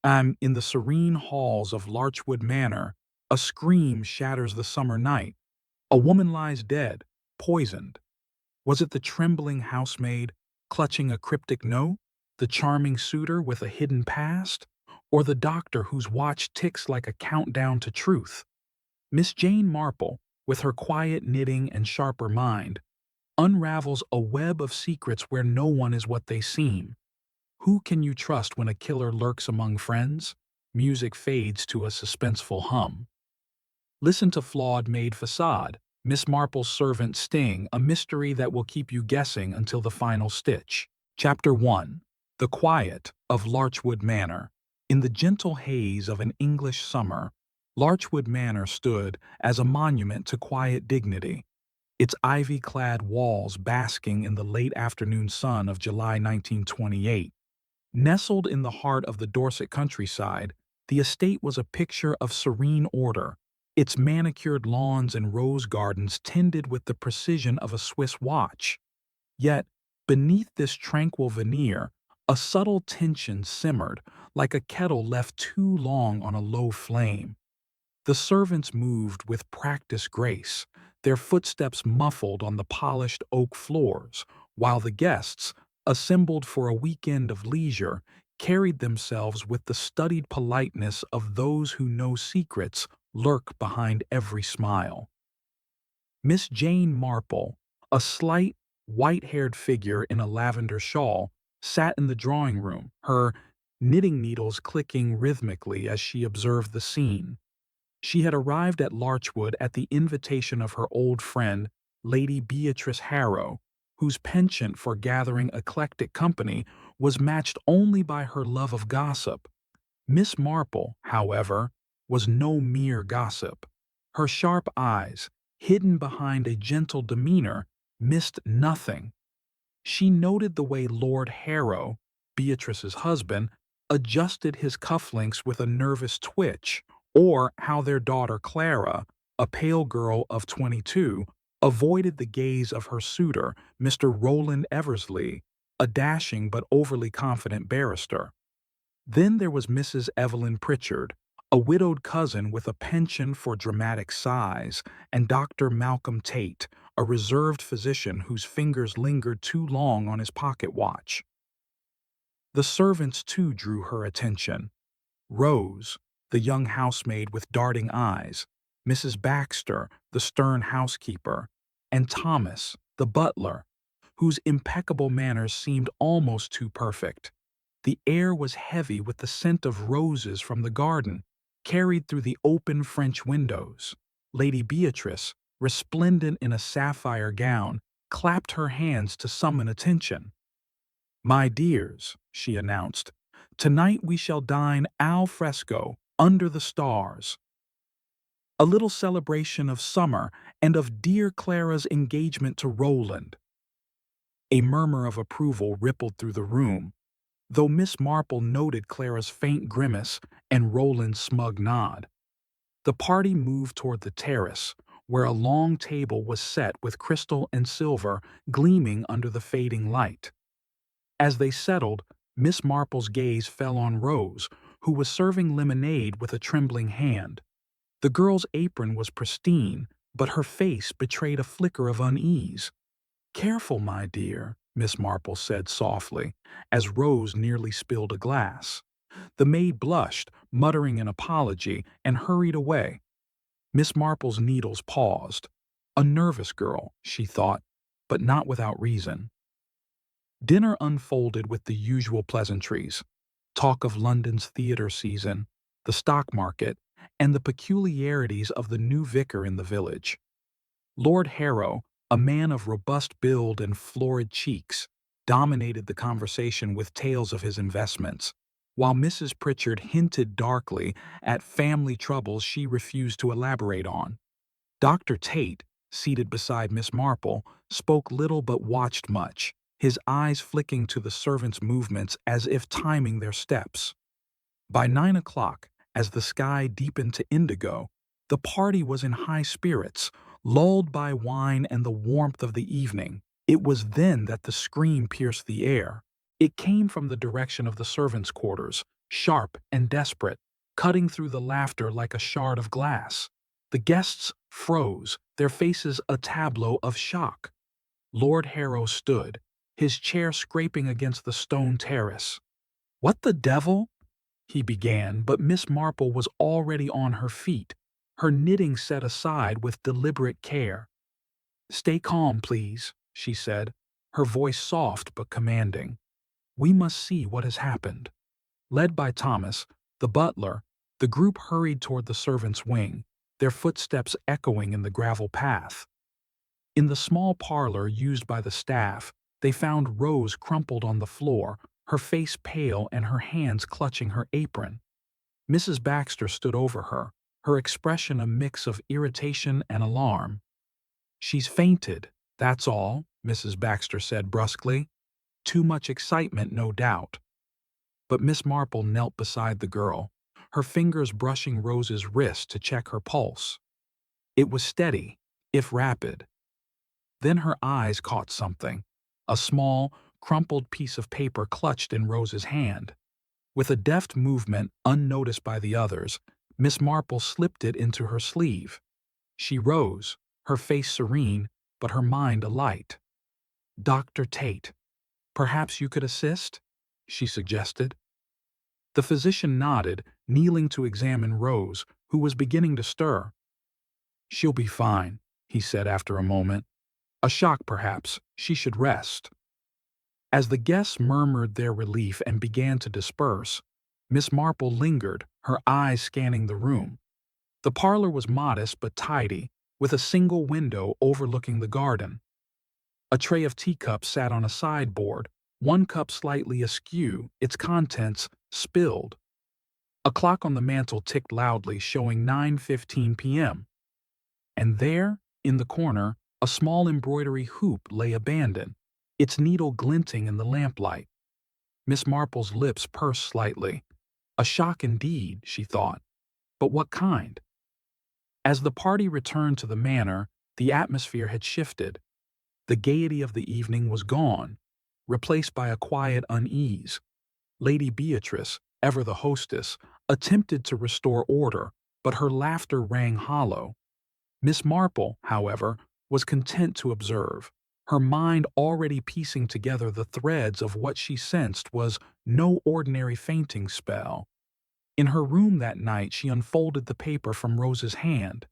In the serene halls of Larchwood Manor, a scream shatters the summer night. A woman lies dead, poisoned. Was it the trembling housemaid, clutching a cryptic note? The charming suitor with a hidden past? Or the doctor whose watch ticks like a countdown to truth? Miss Jane Marple, with her quiet knitting and sharper mind, unravels a web of secrets where no one is what they seem. Who can you trust when a killer lurks among friends? Music fades to a suspenseful hum. Listen to Flawed Maid Facade, Miss Marple's servant sting, a mystery that will keep you guessing until the final stitch. Chapter 1. The Quiet of Larchwood Manor. In the gentle haze of an English summer, Larchwood Manor stood as a monument to quiet dignity, its ivy-clad walls basking in the late afternoon sun of July 1928. Nestled in the heart of the Dorset countryside, the estate was a picture of serene order, its manicured lawns and rose gardens tended with the precision of a Swiss watch. Yet, beneath this tranquil veneer, a subtle tension simmered, like a kettle left too long on a low flame. The servants moved with practiced grace, their footsteps muffled on the polished oak floors, while the guests, assembled for a weekend of leisure, carried themselves with the studied politeness of those who know secrets lurk behind every smile. Miss Jane Marple, a slight, white-haired figure in a lavender shawl, sat in the drawing room, her knitting needles clicking rhythmically as she observed the scene. She had arrived at Larchwood at the invitation of her old friend, Lady Beatrice Harrow, whose penchant for gathering eclectic company was matched only by her love of gossip. Miss Marple, however, was no mere gossip. Her sharp eyes, hidden behind a gentle demeanor, missed nothing. She noted the way Lord Harrow, Beatrice's husband, adjusted his cufflinks with a nervous twitch, or how their daughter Clara, a pale girl of 22, avoided the gaze of her suitor, Mr. Roland Eversley, a dashing but overly confident barrister. Then there was Mrs. Evelyn Pritchard, a widowed cousin with a penchant for dramatic sighs, and Dr. Malcolm Tate, a reserved physician whose fingers lingered too long on his pocket watch. The servants too drew her attention. Rose, the young housemaid with darting eyes, Mrs. Baxter, the stern housekeeper, and Thomas, the butler, whose impeccable manners seemed almost too perfect. The air was heavy with the scent of roses from the garden, carried through the open French windows. Lady Beatrice, resplendent in a sapphire gown, clapped her hands to summon attention. "My dears," she announced, "tonight we shall dine al fresco, under the stars. A little celebration of summer and of dear Clara's engagement to Roland." A murmur of approval rippled through the room, though Miss Marple noted Clara's faint grimace and Roland's smug nod. The party moved toward the terrace, where a long table was set with crystal and silver gleaming under the fading light. As they settled, Miss Marple's gaze fell on Rose, who was serving lemonade with a trembling hand. The girl's apron was pristine, but her face betrayed a flicker of unease. "Careful, my dear," Miss Marple said softly, as Rose nearly spilled a glass. The maid blushed, muttering an apology, and hurried away. Miss Marple's needles paused. A nervous girl, she thought, but not without reason. Dinner unfolded with the usual pleasantries. Talk of London's theatre season, the stock market, and the peculiarities of the new vicar in the village. Lord Harrow, a man of robust build and florid cheeks, dominated the conversation with tales of his investments, while Mrs. Pritchard hinted darkly at family troubles she refused to elaborate on. Dr. Tate, seated beside Miss Marple, spoke little but watched much, his eyes flicking to the servants' movements as if timing their steps. By 9 o'clock, as the sky deepened to indigo, the party was in high spirits, lulled by wine and the warmth of the evening. It was then that the scream pierced the air. It came from the direction of the servants' quarters, sharp and desperate, cutting through the laughter like a shard of glass. The guests froze, their faces a tableau of shock. Lord Harrow stood, his chair scraping against the stone terrace. "What the devil?" he began, but Miss Marple was already on her feet, her knitting set aside with deliberate care. "Stay calm, please," she said, her voice soft but commanding. "We must see what has happened." Led by Thomas, the butler, the group hurried toward the servants' wing, their footsteps echoing in the gravel path. In the small parlor used by the staff, they found Rose crumpled on the floor, her face pale and her hands clutching her apron. Mrs. Baxter stood over her, her expression a mix of irritation and alarm. "She's fainted, that's all," Mrs. Baxter said brusquely. "Too much excitement, no doubt." But Miss Marple knelt beside the girl, her fingers brushing Rose's wrist to check her pulse. It was steady, if rapid. Then her eyes caught something, a small, crumpled piece of paper clutched in Rose's hand. With a deft movement unnoticed by the others, Miss Marple slipped it into her sleeve. She rose, her face serene, but her mind alight. "Dr. Tate, perhaps you could assist?" she suggested. The physician nodded, kneeling to examine Rose, who was beginning to stir. "She'll be fine," he said after a moment. "A shock, perhaps. She should rest." As the guests murmured their relief and began to disperse, Miss Marple lingered, her eyes scanning the room. The parlor was modest but tidy, with a single window overlooking the garden. A tray of teacups sat on a sideboard, one cup slightly askew, its contents spilled. A clock on the mantel ticked loudly, showing 9:15 p.m. And there, in the corner, a small embroidery hoop lay abandoned, its needle glinting in the lamplight. Miss Marple's lips pursed slightly. A shock indeed, she thought. But what kind? As the party returned to the manor, the atmosphere had shifted. The gaiety of the evening was gone, replaced by a quiet unease. Lady Beatrice, ever the hostess, attempted to restore order, but her laughter rang hollow. Miss Marple, however, was content to observe, her mind already piecing together the threads of what she sensed was no ordinary fainting spell. In her room that night she unfolded the paper from Rose's hand.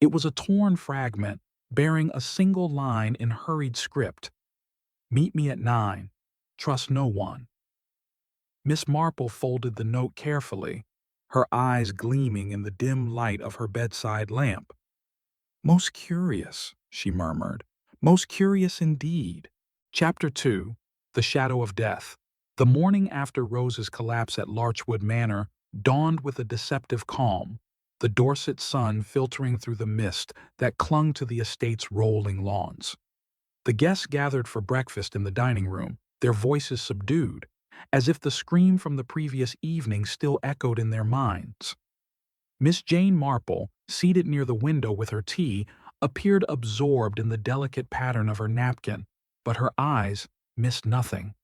It was a torn fragment, bearing a single line in hurried script. "Meet me at 9. Trust no one." Miss Marple folded the note carefully, her eyes gleaming in the dim light of her bedside lamp. "Most curious," she murmured. "Most curious indeed." Chapter 2. The Shadow of Death. The morning after Rose's collapse at Larchwood Manor dawned with a deceptive calm, the Dorset sun filtering through the mist that clung to the estate's rolling lawns. The guests gathered for breakfast in the dining room, their voices subdued, as if the scream from the previous evening still echoed in their minds. Miss Jane Marple, seated near the window with her tea, appeared absorbed in the delicate pattern of her napkin, but her eyes missed nothing.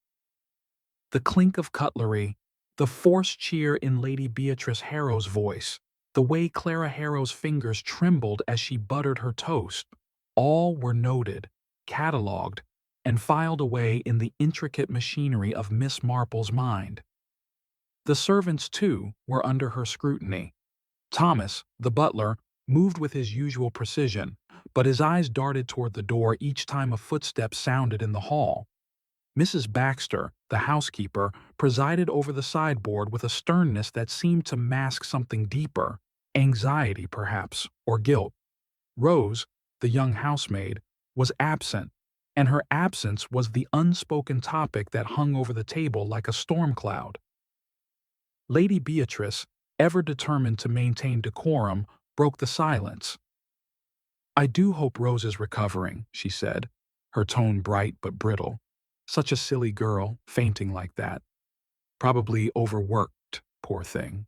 The clink of cutlery, the forced cheer in Lady Beatrice Harrow's voice, the way Clara Harrow's fingers trembled as she buttered her toast, all were noted, catalogued, and filed away in the intricate machinery of Miss Marple's mind. The servants, too, were under her scrutiny. Thomas, the butler, moved with his usual precision, but his eyes darted toward the door each time a footstep sounded in the hall. Mrs. Baxter, the housekeeper, presided over the sideboard with a sternness that seemed to mask something deeper, anxiety perhaps, or guilt. Rose, the young housemaid, was absent, and her absence was the unspoken topic that hung over the table like a storm cloud. Lady Beatrice, ever determined to maintain decorum, broke the silence. "I do hope Rose is recovering," she said, her tone bright but brittle. "Such a silly girl, fainting like that. Probably overworked, poor thing."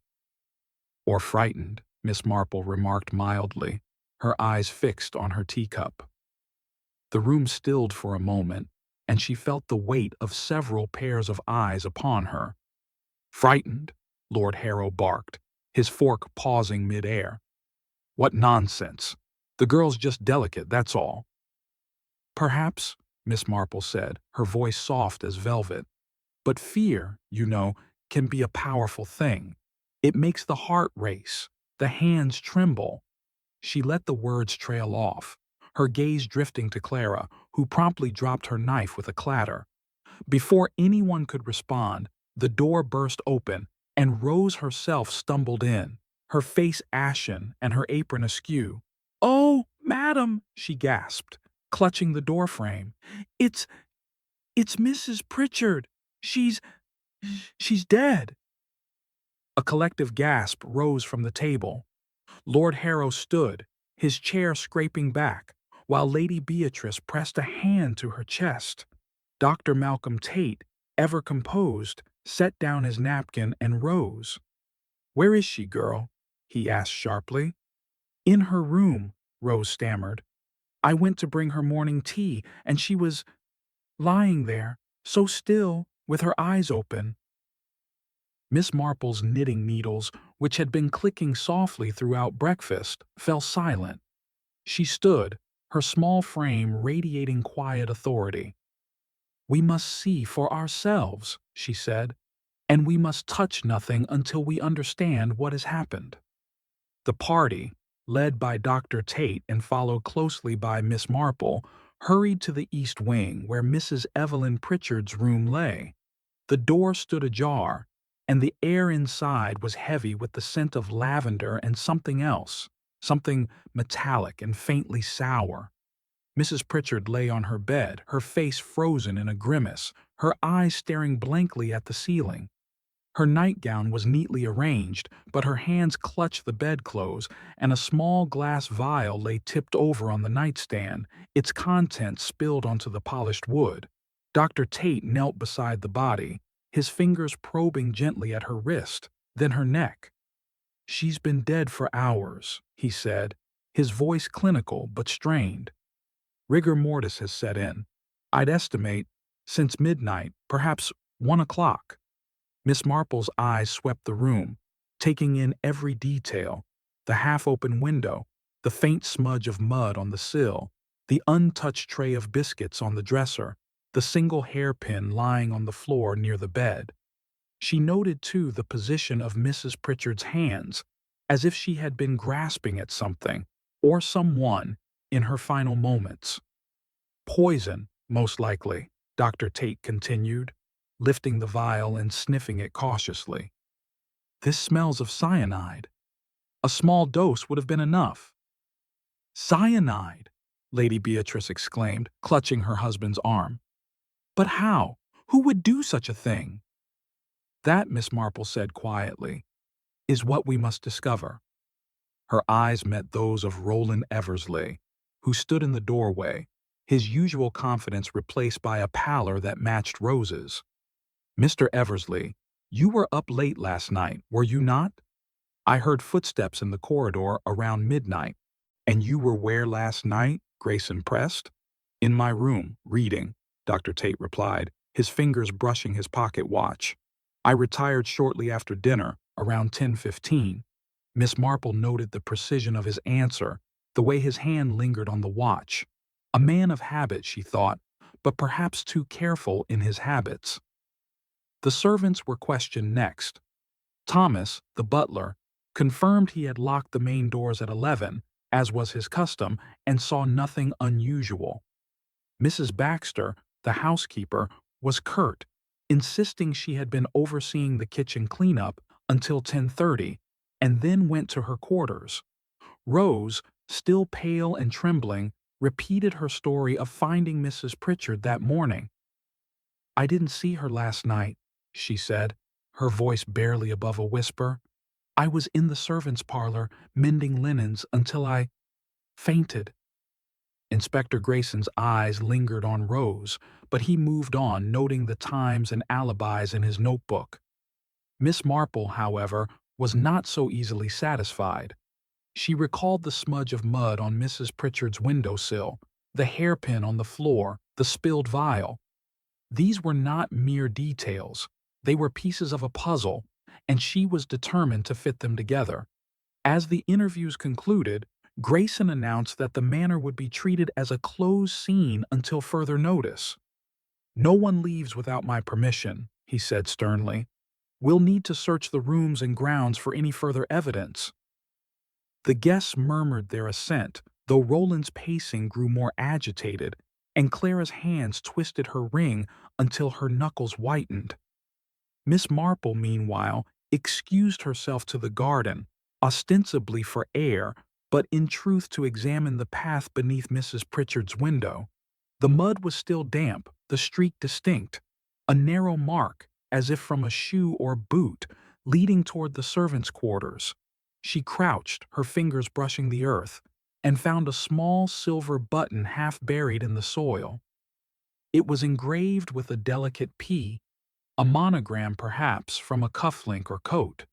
"Or frightened," Miss Marple remarked mildly, her eyes fixed on her teacup. The room stilled for a moment, and she felt the weight of several pairs of eyes upon her. "Frightened," Lord Harrow barked, his fork pausing mid-air. "What nonsense! The girl's just delicate, that's all." "Perhaps," Miss Marple said, her voice soft as velvet. "But fear, you know, can be a powerful thing. It makes the heart race, the hands tremble." She let the words trail off, her gaze drifting to Clara, who promptly dropped her knife with a clatter. Before anyone could respond, the door burst open, and Rose herself stumbled in, her face ashen and her apron askew. "Oh, madam," she gasped, clutching the doorframe. "It's it's Mrs. Pritchard. She's she's dead." A collective gasp rose from the table. Lord Harrow stood, his chair scraping back, while Lady Beatrice pressed a hand to her chest. Dr. Malcolm Tate, ever composed, set down his napkin and rose. "Where is she, girl?" he asked sharply. "In her room," Rose stammered. "I went to bring her morning tea, and she was lying there, so still, with her eyes open." Miss Marple's knitting needles, which had been clicking softly throughout breakfast, fell silent. She stood, her small frame radiating quiet authority. "We must see for ourselves," she said, "and we must touch nothing until we understand what has happened." The party, led by Dr. Tate and followed closely by Miss Marple, hurried to the east wing where Mrs. Evelyn Pritchard's room lay. The door stood ajar, and the air inside was heavy with the scent of lavender and something else, something metallic and faintly sour. Mrs. Pritchard lay on her bed, her face frozen in a grimace, her eyes staring blankly at the ceiling. Her nightgown was neatly arranged, but her hands clutched the bedclothes, and a small glass vial lay tipped over on the nightstand, its contents spilled onto the polished wood. Dr. Tate knelt beside the body, his fingers probing gently at her wrist, then her neck. "She's been dead for hours," he said, his voice clinical but strained. "Rigor mortis has set in. I'd estimate, since midnight, perhaps 1 o'clock." Miss Marple's eyes swept the room, taking in every detail: the half-open window, the faint smudge of mud on the sill, the untouched tray of biscuits on the dresser, the single hairpin lying on the floor near the bed. She noted, too, the position of Mrs. Pritchard's hands, as if she had been grasping at something, or someone, in her final moments. "Poison, most likely," Dr. Tate continued, lifting the vial and sniffing it cautiously. "This smells of cyanide. A small dose would have been enough." "Cyanide!" Lady Beatrice exclaimed, clutching her husband's arm. "But how? Who would do such a thing?" "That," Miss Marple said quietly, "is what we must discover." Her eyes met those of Roland Eversley, who stood in the doorway, his usual confidence replaced by a pallor that matched Rose's. "Mr. Eversley, you were up late last night, were you not? I heard footsteps in the corridor around midnight." "And you were where last night?" Grayson pressed. "In my room, reading," Dr. Tate replied, his fingers brushing his pocket watch. "I retired shortly after dinner, around 10:15. Miss Marple noted the precision of his answer, the way his hand lingered on the watch. A man of habit, she thought, but perhaps too careful in his habits. The servants were questioned next. Thomas, the butler, confirmed he had locked the main doors at 11, as was his custom, and saw nothing unusual. Mrs. Baxter, the housekeeper, was curt, insisting she had been overseeing the kitchen cleanup until 10:30, and then went to her quarters. Rose, still pale and trembling, repeated her story of finding Mrs. Pritchard that morning. "I didn't see her last night," she said, her voice barely above a whisper. "I was in the servants' parlor mending linens until I fainted." Inspector Grayson's eyes lingered on Rose, but he moved on, noting the times and alibis in his notebook. Miss Marple, however, was not so easily satisfied. She recalled the smudge of mud on Mrs. Pritchard's windowsill, the hairpin on the floor, the spilled vial. These were not mere details. They were pieces of a puzzle, and she was determined to fit them together. As the interviews concluded, Grayson announced that the manor would be treated as a closed scene until further notice. "No one leaves without my permission," he said sternly. "We'll need to search the rooms and grounds for any further evidence." The guests murmured their assent, though Roland's pacing grew more agitated, and Clara's hands twisted her ring until her knuckles whitened. Miss Marple, meanwhile, excused herself to the garden, ostensibly for air, but in truth to examine the path beneath Mrs. Pritchard's window. The mud was still damp, the streak distinct, a narrow mark, as if from a shoe or boot, leading toward the servants' quarters. She crouched, her fingers brushing the earth, and found a small silver button half buried in the soil. It was engraved with a delicate P, a monogram perhaps from a cufflink or coat.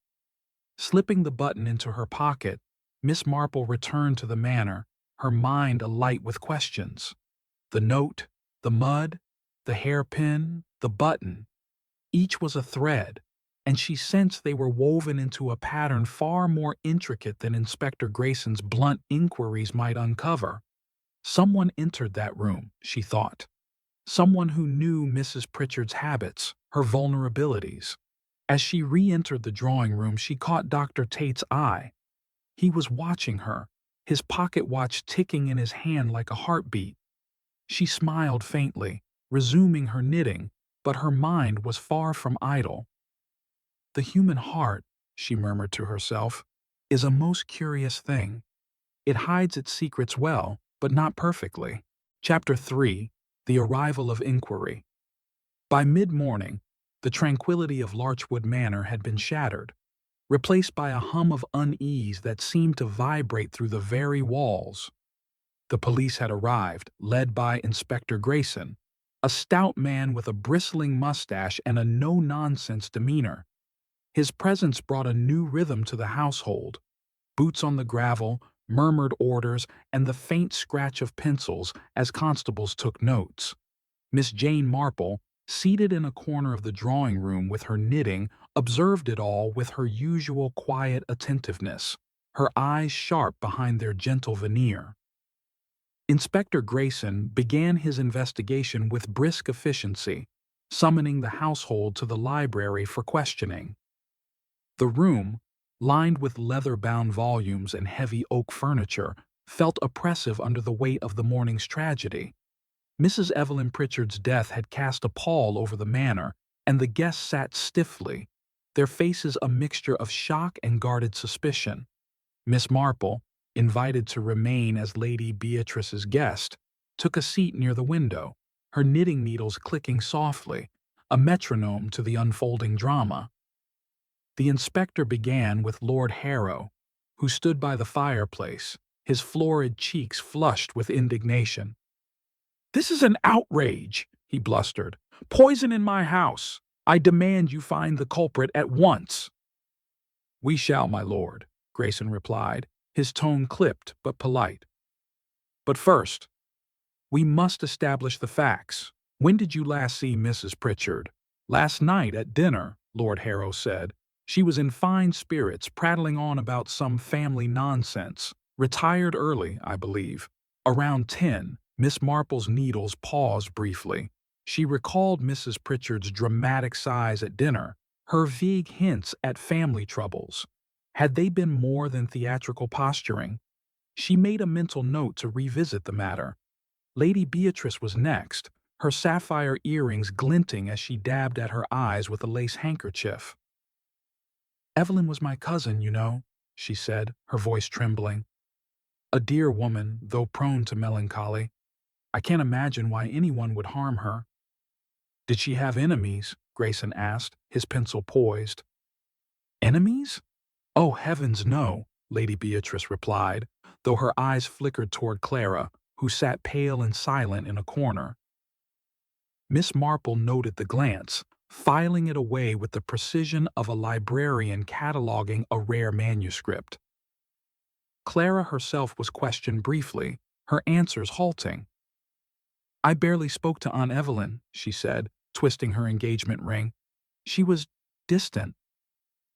Slipping the button into her pocket, Miss Marple returned to the manor, her mind alight with questions. The note, the mud, the hairpin, the button. Each was a thread, and she sensed they were woven into a pattern far more intricate than Inspector Grayson's blunt inquiries might uncover. Someone entered that room, she thought. Someone who knew Mrs. Pritchard's habits, her vulnerabilities. As she re-entered the drawing room, she caught Dr. Tate's eye. He was watching her, his pocket watch ticking in his hand like a heartbeat. She smiled faintly, resuming her knitting, but her mind was far from idle. "The human heart," she murmured to herself, "is a most curious thing. It hides its secrets well, but not perfectly." Chapter 3. The Arrival of Inquiry. By mid-morning, the tranquility of Larchwood Manor had been shattered, replaced by a hum of unease that seemed to vibrate through the very walls. The police had arrived, led by Inspector Grayson, a stout man with a bristling mustache and a no-nonsense demeanor. His presence brought a new rhythm to the household. Boots on the gravel, murmured orders, and the faint scratch of pencils as constables took notes. Miss Jane Marple, seated in a corner of the drawing room with her knitting, observed it all with her usual quiet attentiveness, her eyes sharp behind their gentle veneer. Inspector Grayson began his investigation with brisk efficiency, summoning the household to the library for questioning. The room, lined with leather-bound volumes and heavy oak furniture, felt oppressive under the weight of the morning's tragedy. Mrs. Evelyn Pritchard's death had cast a pall over the manor, and the guests sat stiffly, their faces a mixture of shock and guarded suspicion. Miss Marple, invited to remain as Lady Beatrice's guest, took a seat near the window, her knitting needles clicking softly, a metronome to the unfolding drama. The inspector began with Lord Harrow, who stood by the fireplace, his florid cheeks flushed with indignation. "This is an outrage," he blustered. "Poison in my house. I demand you find the culprit at once." "We shall, my lord," Grayson replied, his tone clipped but polite. "But first, we must establish the facts. When did you last see Mrs. Pritchard?" "Last night at dinner," Lord Harrow said. "She was in fine spirits, prattling on about some family nonsense. Retired early, I believe. Around 10, Miss Marple's needles paused briefly. She recalled Mrs. Pritchard's dramatic sighs at dinner, her vague hints at family troubles. Had they been more than theatrical posturing? She made a mental note to revisit the matter. Lady Beatrice was next, her sapphire earrings glinting as she dabbed at her eyes with a lace handkerchief. "Evelyn was my cousin, you know," she said, her voice trembling. "A dear woman, though prone to melancholy. I can't imagine why anyone would harm her." "Did she have enemies?" Grayson asked, his pencil poised. "Enemies? Oh, heavens, no," Lady Beatrice replied, though her eyes flickered toward Clara, who sat pale and silent in a corner. Miss Marple noted the glance, filing it away with the precision of a librarian cataloging a rare manuscript. Clara herself was questioned briefly, her answers halting. "I barely spoke to Aunt Evelyn," she said, twisting her engagement ring. "She was distant."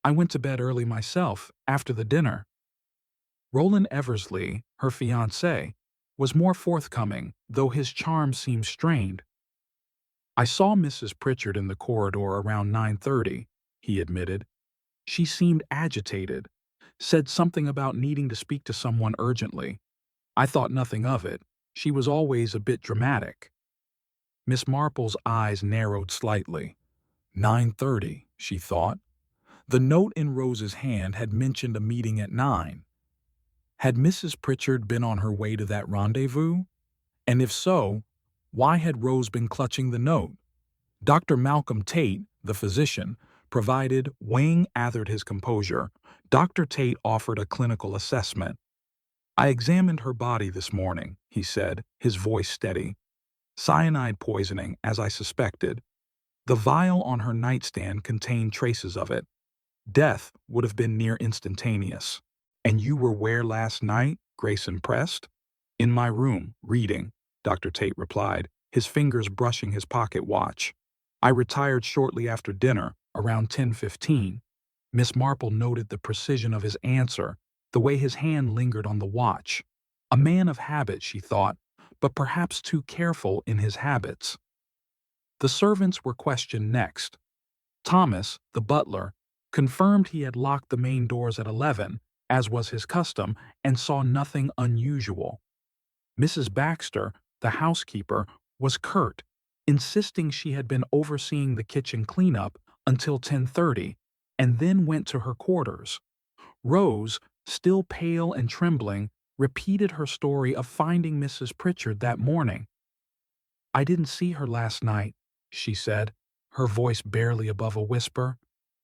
I went to bed early myself, after the dinner. Roland Eversley, her fiancé, was more forthcoming, though his charm seemed strained. I saw Mrs. Pritchard in the corridor around 9:30, he admitted. She seemed agitated, said something about needing to speak to someone urgently. I thought nothing of it. She was always a bit dramatic. Miss Marple's eyes narrowed slightly. 9:30, she thought. The note in Rose's hand had mentioned a meeting at 9. Had Mrs. Pritchard been on her way to that rendezvous? And if so, why had Rose been clutching the note? Dr. Malcolm Tate, the physician, provided. Wang athered his composure. Dr. Tate offered a clinical assessment. I examined her body this morning, he said, his voice steady. Cyanide poisoning, as I suspected. The vial on her nightstand contained traces of it. Death would have been near instantaneous. And you were where last night? Grayson pressed. In my room, reading, Dr. Tate replied, his fingers brushing his pocket watch. I retired shortly after dinner, around 10:15. Miss Marple noted the precision of his answer, the way his hand lingered on the watch. A man of habit, she thought, but perhaps too careful in his habits. The servants were questioned next. Thomas, the butler, confirmed he had locked the main doors at 11, as was his custom, and saw nothing unusual. Mrs. Baxter, the housekeeper, was curt, insisting she had been overseeing the kitchen cleanup until 10:30, and then went to her quarters. Rose, still pale and trembling, repeated her story of finding Mrs. Pritchard that morning. I didn't see her last night, she said, her voice barely above a whisper.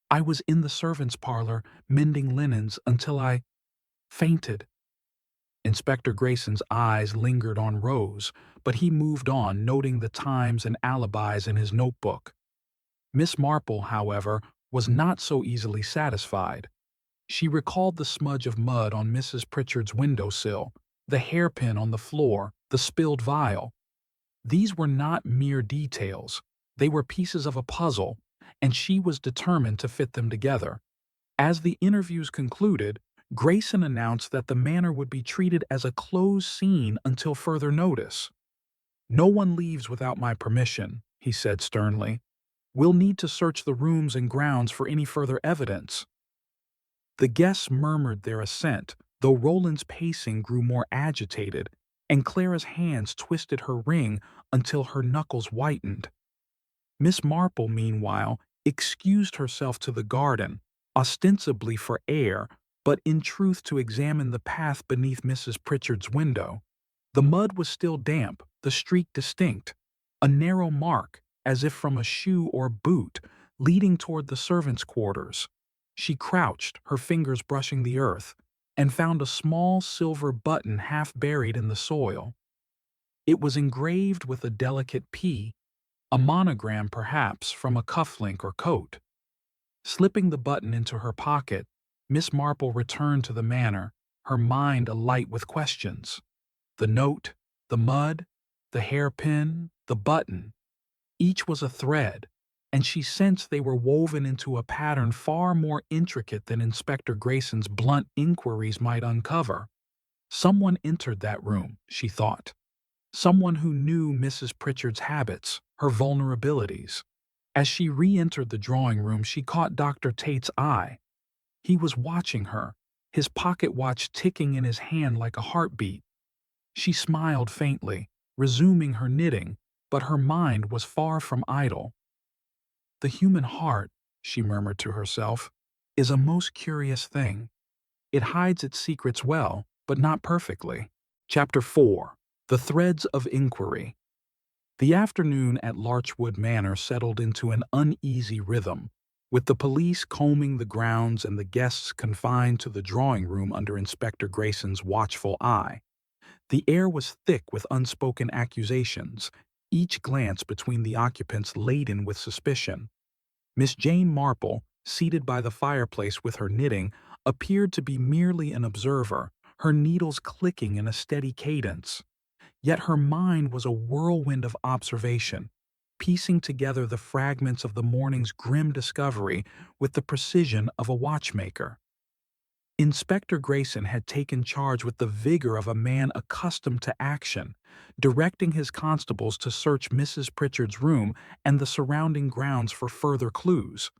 I was in the servants' parlor mending linens until I fainted. Inspector Grayson's eyes lingered on Rose, but he moved on, noting the times and alibis in his notebook. Miss Marple, however, was not so easily satisfied. She recalled the smudge of mud on Mrs. Pritchard's windowsill, the hairpin on the floor, the spilled vial. These were not mere details. They were pieces of a puzzle, and she was determined to fit them together. As the interviews concluded, Grayson announced that the manor would be treated as a closed scene until further notice. No one leaves without my permission, he said sternly. We'll need to search the rooms and grounds for any further evidence. The guests murmured their assent, though Roland's pacing grew more agitated, and Clara's hands twisted her ring until her knuckles whitened. Miss Marple, meanwhile, excused herself to the garden, ostensibly for air, but in truth to examine the path beneath Mrs. Pritchard's window. The mud was still damp, the streak distinct, a narrow mark, as if from a shoe or boot, leading toward the servants' quarters. She crouched, her fingers brushing the earth, and found a small silver button half buried in the soil. It was engraved with a delicate P, a monogram perhaps from a cufflink or coat. Slipping the button into her pocket, Miss Marple returned to the manor, her mind alight with questions. The note, the mud, the hairpin, the button. Each was a thread, and she sensed they were woven into a pattern far more intricate than Inspector Grayson's blunt inquiries might uncover. Someone entered that room, she thought. Someone who knew Mrs. Pritchard's habits, her vulnerabilities. As she re-entered the drawing room, she caught Dr. Tate's eye. He was watching her, his pocket watch ticking in his hand like a heartbeat. She smiled faintly, resuming her knitting, but her mind was far from idle. The human heart, she murmured to herself, is a most curious thing. It hides its secrets well, but not perfectly. Chapter 4. The Threads of Inquiry. The afternoon at Larchwood Manor settled into an uneasy rhythm, with the police combing the grounds and the guests confined to the drawing room under Inspector Grayson's watchful eye. The air was thick with unspoken accusations, each glance between the occupants laden with suspicion. Miss Jane Marple, seated by the fireplace with her knitting, appeared to be merely an observer, her needles clicking in a steady cadence. Yet her mind was a whirlwind of observation. piecing together the fragments of the morning's grim discovery with the precision of a watchmaker. Inspector Grayson had taken charge with the vigor of a man accustomed to action, directing his constables to search Mrs. Pritchard's room and the surrounding grounds for further clues.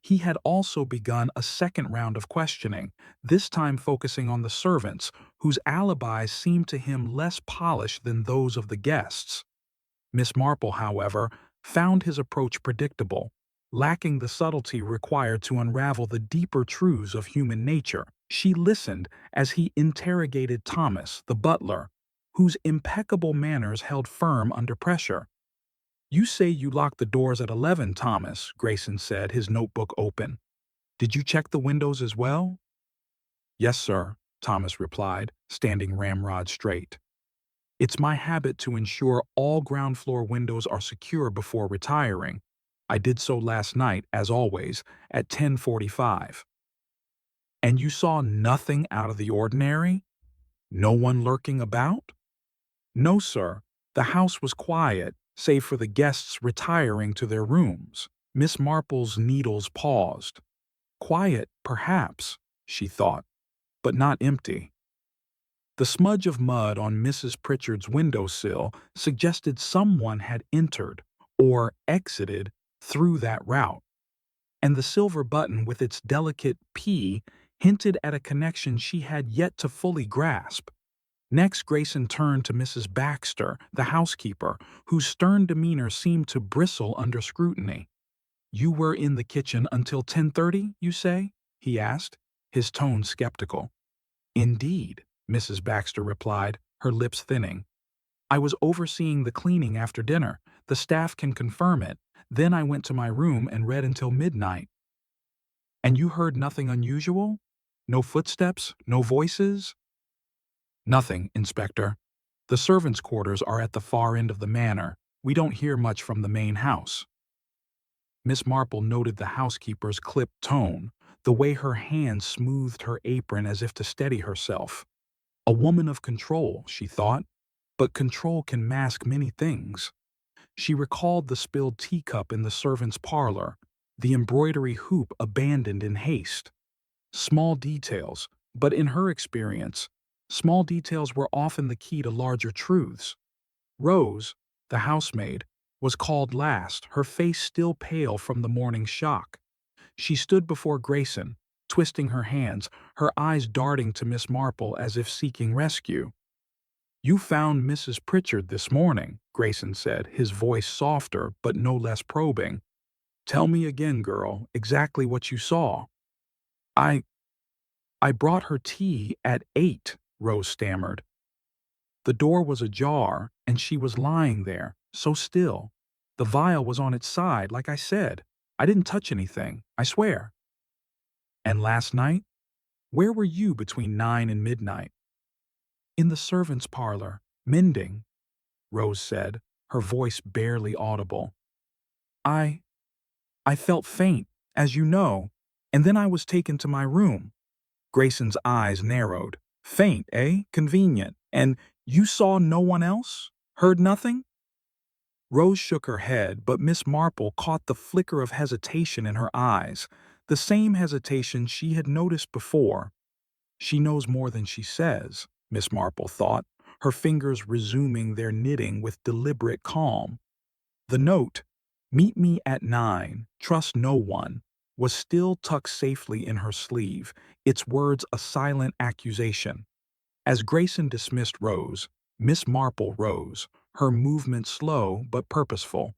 He had also begun a second round of questioning, this time focusing on the servants, whose alibis seemed to him less polished than those of the guests. Miss Marple, however, found his approach predictable, lacking the subtlety required to unravel the deeper truths of human nature. She listened as he interrogated Thomas, the butler, whose impeccable manners held firm under pressure. "You say you locked the doors at 11, Thomas," Grayson said, his notebook open. "Did you check the windows as well?" "Yes, sir," Thomas replied, standing ramrod straight. "It's my habit to ensure all ground floor windows are secure before retiring. I did so last night, as always, at 10:45. "And you saw nothing out of the ordinary? No one lurking about?" "No, sir. The house was quiet, save for the guests retiring to their rooms." Miss Marple's needles paused. Quiet, perhaps, she thought, but not empty. The smudge of mud on Mrs. Pritchard's windowsill suggested someone had entered or exited through that route, and the silver button with its delicate P hinted at a connection she had yet to fully grasp. Next, Grayson turned to Mrs. Baxter, the housekeeper, whose stern demeanor seemed to bristle under scrutiny. "You were in the kitchen until 10:30, you say?" he asked, his tone skeptical. "Indeed," Mrs. Baxter replied, her lips thinning. "I was overseeing the cleaning after dinner. The staff can confirm it. Then I went to my room and read until midnight." "And you heard nothing unusual? No footsteps? No voices?" "Nothing, Inspector. The servants' quarters are at the far end of the manor. We don't hear much from the main house." Miss Marple noted the housekeeper's clipped tone, the way her hand smoothed her apron as if to steady herself. A woman of control, she thought, but control can mask many things. She recalled the spilled teacup in the servants' parlor, the embroidery hoop abandoned in haste. Small details, but in her experience, small details were often the key to larger truths. Rose, the housemaid, was called last, her face still pale from the morning's shock. She stood before Grayson, twisting her hands, her eyes darting to Miss Marple as if seeking rescue. "You found Mrs. Pritchard this morning," Grayson said, his voice softer but no less probing. "Tell me again, girl, exactly what you saw." I brought her tea at 8, Rose stammered. "The door was ajar, and she was lying there, so still. The vial was on its side, like I said. I didn't touch anything, I swear." "And last night? Where were you between 9 and midnight?" "In the servants' parlor, mending," Rose said, her voice barely audible. I felt faint, as you know, and then I was taken to my room." Grayson's eyes narrowed. "Faint, eh? Convenient. And you saw no one else? Heard nothing?" Rose shook her head, but Miss Marple caught the flicker of hesitation in her eyes, the same hesitation she had noticed before. She knows more than she says, Miss Marple thought, her fingers resuming their knitting with deliberate calm. The note, "Meet me at 9, trust no one," was still tucked safely in her sleeve, its words a silent accusation. As Grayson dismissed Rose, Miss Marple rose, her movement slow but purposeful.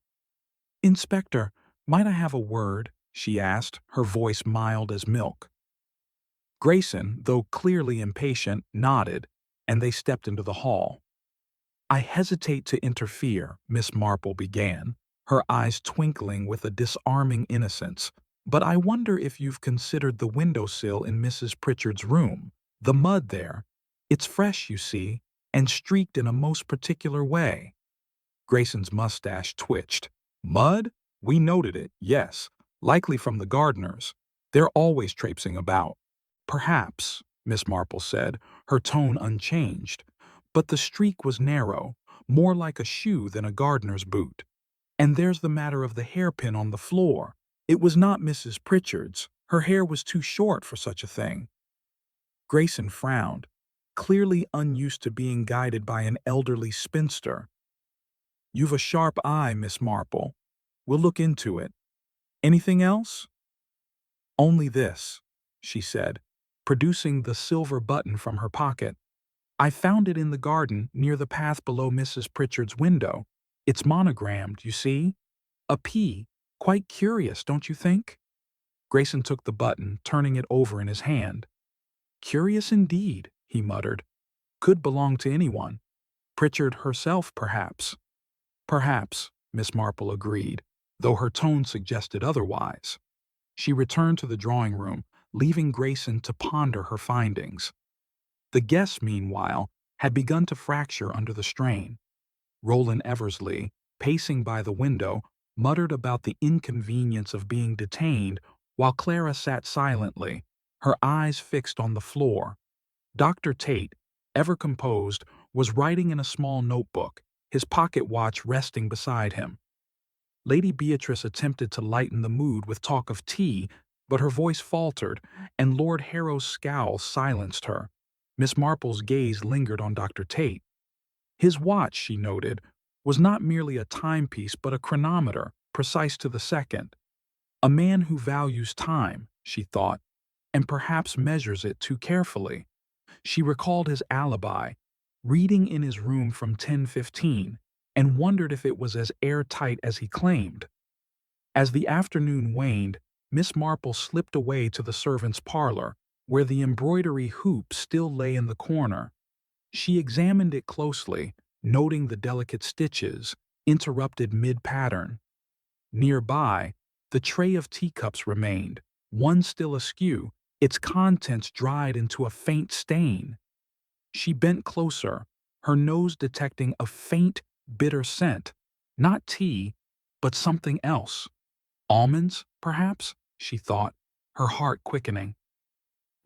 "Inspector, might I have a word?" she asked, her voice mild as milk. Grayson, though clearly impatient, nodded, and they stepped into the hall. "I hesitate to interfere," Miss Marple began, her eyes twinkling with a disarming innocence, "but I wonder if you've considered the windowsill in Mrs. Pritchard's room. The mud there. It's fresh, you see, and streaked in a most particular way." Grayson's mustache twitched. "Mud? We noted it, yes. Likely from the gardeners. They're always traipsing about." "Perhaps," Miss Marple said, her tone unchanged, "but the streak was narrow, more like a shoe than a gardener's boot. And there's the matter of the hairpin on the floor. It was not Mrs. Pritchard's. Her hair was too short for such a thing. Grayson frowned, clearly unused to being guided by an elderly spinster. You've a sharp eye, Miss Marple. We'll look into it. Anything else? Only this, she said, producing the silver button from her pocket. I found it in the garden near the path below Mrs. Pritchard's window. It's monogrammed, you see? A P. Quite curious, don't you think? Grayson took the button, turning it over in his hand. Curious indeed, he muttered. Could belong to anyone. Pritchard herself, perhaps. Perhaps, Miss Marple agreed, though her tone suggested otherwise. She returned to the drawing room, leaving Grayson to ponder her findings. The guests, meanwhile, had begun to fracture under the strain. Roland Eversley, pacing by the window, muttered about the inconvenience of being detained, while Clara sat silently, her eyes fixed on the floor. Dr. Tate, ever composed, was writing in a small notebook, his pocket watch resting beside him. Lady Beatrice attempted to lighten the mood with talk of tea, but her voice faltered, and Lord Harrow's scowl silenced her. Miss Marple's gaze lingered on Dr. Tate. His watch, she noted, was not merely a timepiece but a chronometer, precise to the second. A man who values time, she thought, and perhaps measures it too carefully. She recalled his alibi, reading in his room from 10:15, and wondered if it was as airtight as he claimed. As the afternoon waned, Miss Marple slipped away to the servants' parlor, where the embroidery hoop still lay in the corner. She examined it closely, noting the delicate stitches, interrupted mid-pattern. Nearby, the tray of teacups remained, one still askew, its contents dried into a faint stain. She bent closer, her nose detecting a faint, bitter scent. Not tea, but something else. Almonds, perhaps, she thought, her heart quickening.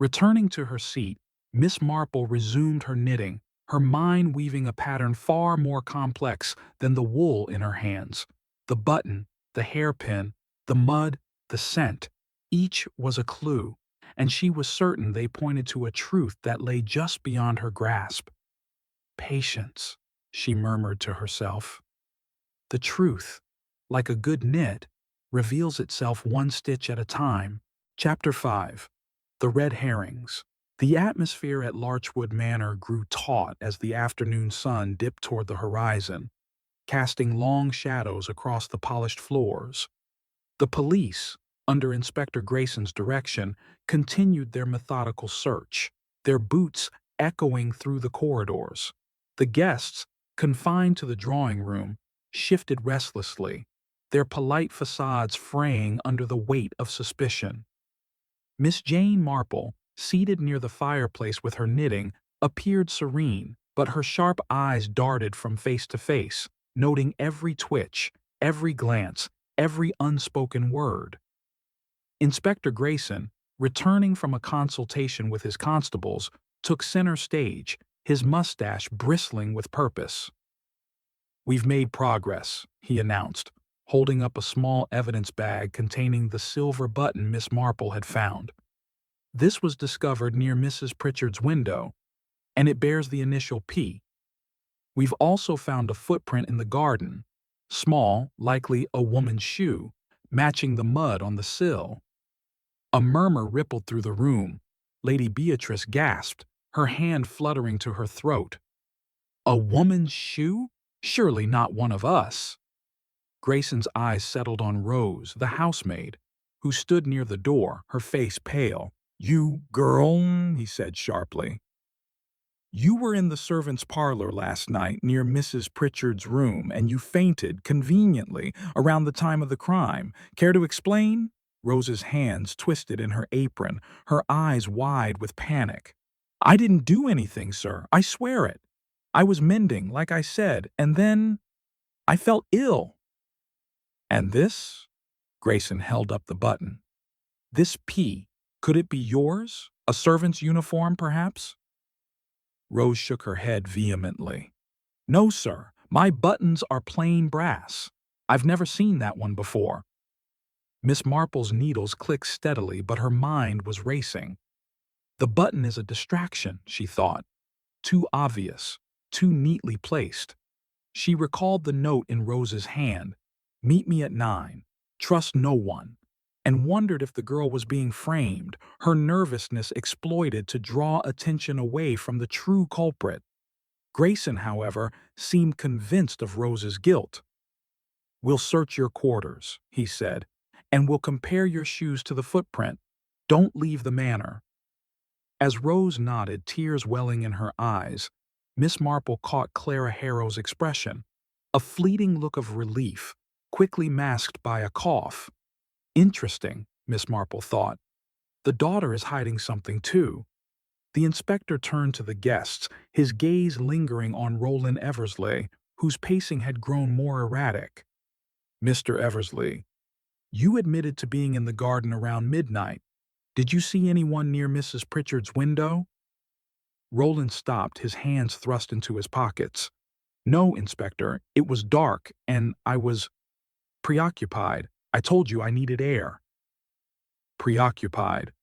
Returning to her seat, Miss Marple resumed her knitting, her mind weaving a pattern far more complex than the wool in her hands. The button, the hairpin, the mud, the scent, each was a clue, and she was certain they pointed to a truth that lay just beyond her grasp. Patience, she murmured to herself. The truth, like a good knit, reveals itself one stitch at a time. Chapter 5. The Red Herrings. The atmosphere at Larchwood Manor grew taut as the afternoon sun dipped toward the horizon, casting long shadows across the polished floors. The police, under Inspector Grayson's direction, continued their methodical search, their boots echoing through the corridors. The guests, confined to the drawing room, shifted restlessly, their polite facades fraying under the weight of suspicion. Miss Jane Marple, seated near the fireplace with her knitting, appeared serene, but her sharp eyes darted from face to face, noting every twitch, every glance, every unspoken word. Inspector Grayson, returning from a consultation with his constables, took center stage, his mustache bristling with purpose. "We've made progress," he announced, holding up a small evidence bag containing the silver button Miss Marple had found. This was discovered near Mrs. Pritchard's window, and it bears the initial P. We've also found a footprint in the garden, small, likely a woman's shoe, matching the mud on the sill. A murmur rippled through the room. Lady Beatrice gasped, her hand fluttering to her throat. A woman's shoe? Surely not one of us. Grayson's eyes settled on Rose, the housemaid, who stood near the door, her face pale. "You girl," he said sharply. "You were in the servants' parlor last night near Mrs. Pritchard's room, and you fainted, conveniently, around the time of the crime. Care to explain?" Rose's hands twisted in her apron, her eyes wide with panic. "I didn't do anything, sir. I swear it. I was mending, like I said, and then I felt ill." "And this?" Grayson held up the button. "This P, could it be yours? A servant's uniform, perhaps?" Rose shook her head vehemently. "No, sir. My buttons are plain brass. I've never seen that one before. Miss Marple's needles clicked steadily, but her mind was racing. The button is a distraction, she thought. Too obvious, too neatly placed. She recalled the note in Rose's hand, "Meet me at 9. Trust no one," and wondered if the girl was being framed, her nervousness exploited to draw attention away from the true culprit. Grayson, however, seemed convinced of Rose's guilt. "We'll search your quarters," he said, "and we'll compare your shoes to the footprint. Don't leave the manor." As Rose nodded, tears welling in her eyes, Miss Marple caught Clara Harrow's expression, a fleeting look of relief, quickly masked by a cough. Interesting, Miss Marple thought. The daughter is hiding something too. The inspector turned to the guests, his gaze lingering on Roland Eversley, whose pacing had grown more erratic. "Mr. Eversley, you admitted to being in the garden around midnight. Did you see anyone near Mrs. Pritchard's window?" Roland stopped, his hands thrust into his pockets. "No, Inspector, it was dark, and I was preoccupied. I told you I needed air." "Preoccupied,"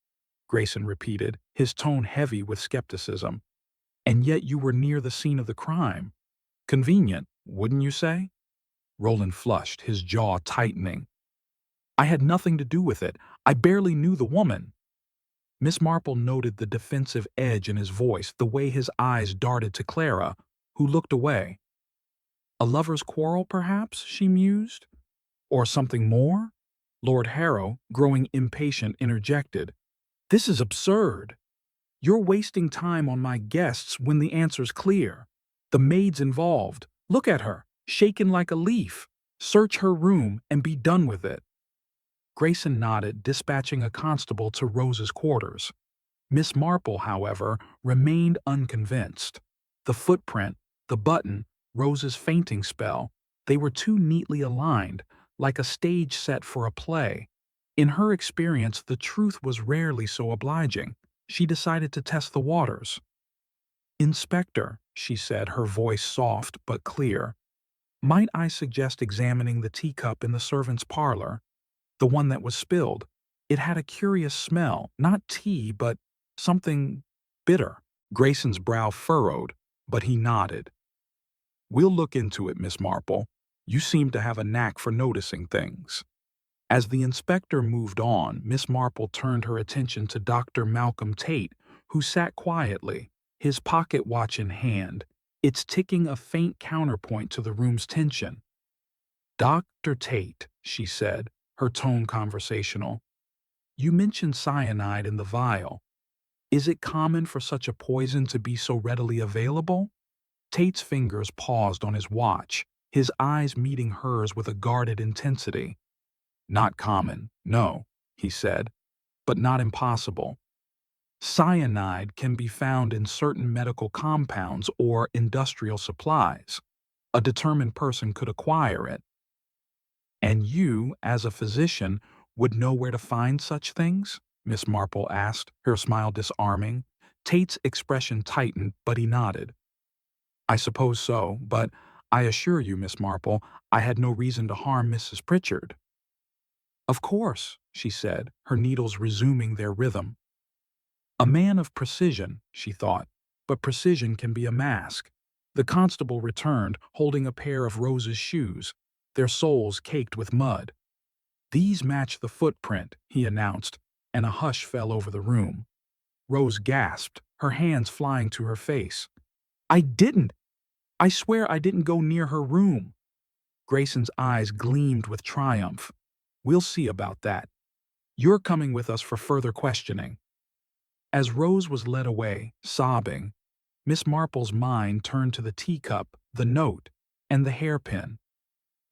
Grayson repeated, his tone heavy with skepticism. "And yet you were near the scene of the crime. Convenient, wouldn't you say?" Roland flushed, his jaw tightening. "I had nothing to do with it. I barely knew the woman." Miss Marple noted the defensive edge in his voice, the way his eyes darted to Clara, who looked away. "A lover's quarrel, perhaps?" she mused. "Or something more?" Lord Harrow, growing impatient, interjected. "This is absurd. You're wasting time on my guests when the answer's clear. The maid's involved. Look at her, shaken like a leaf. Search her room and be done with it." Grayson nodded, dispatching a constable to Rose's quarters. Miss Marple, however, remained unconvinced. The footprint, the button, Rose's fainting spell, they were too neatly aligned, like a stage set for a play. In her experience, the truth was rarely so obliging. She decided to test the waters. "Inspector," she said, her voice soft but clear, "might I suggest examining the teacup in the servants' parlor? The one that was spilled. It had a curious smell, not tea, but something bitter." Grayson's brow furrowed, but he nodded. "We'll look into it, Miss Marple. You seem to have a knack for noticing things." As the inspector moved on, Miss Marple turned her attention to Dr. Malcolm Tate, who sat quietly, his pocket watch in hand, its ticking a faint counterpoint to the room's tension. "Dr. Tate," she said, her tone conversational, "you mentioned cyanide in the vial. Is it common for such a poison to be so readily available?" Tate's fingers paused on his watch, his eyes meeting hers with a guarded intensity. "Not common, no," he said, "but not impossible. Cyanide can be found in certain medical compounds or industrial supplies. A determined person could acquire it. And you, as a physician, would know where to find such things?" Miss Marple asked, her smile disarming. Tate's expression tightened, but he nodded. "I suppose so, but I assure you, Miss Marple, I had no reason to harm Mrs. Pritchard." "Of course," she said, her needles resuming their rhythm. A man of precision, she thought, but precision can be a mask. The constable returned, holding a pair of Rose's shoes, their soles caked with mud. "These match the footprint," he announced, and a hush fell over the room. Rose gasped, her hands flying to her face. "I didn't! I swear I didn't go near her room." Grayson's eyes gleamed with triumph. "We'll see about that. You're coming with us for further questioning." As Rose was led away, sobbing, Miss Marple's mind turned to the teacup, the note, and the hairpin.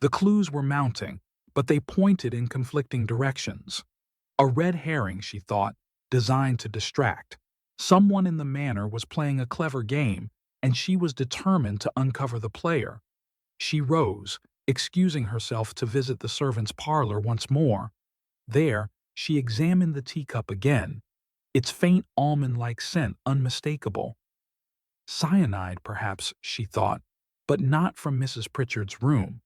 The clues were mounting, but they pointed in conflicting directions. A red herring, she thought, designed to distract. Someone in the manor was playing a clever game, and she was determined to uncover the player. She rose, excusing herself to visit the servants' parlor once more. There, she examined the teacup again, its faint almond-like scent unmistakable. Cyanide, perhaps, she thought, but not from Mrs. Pritchard's room.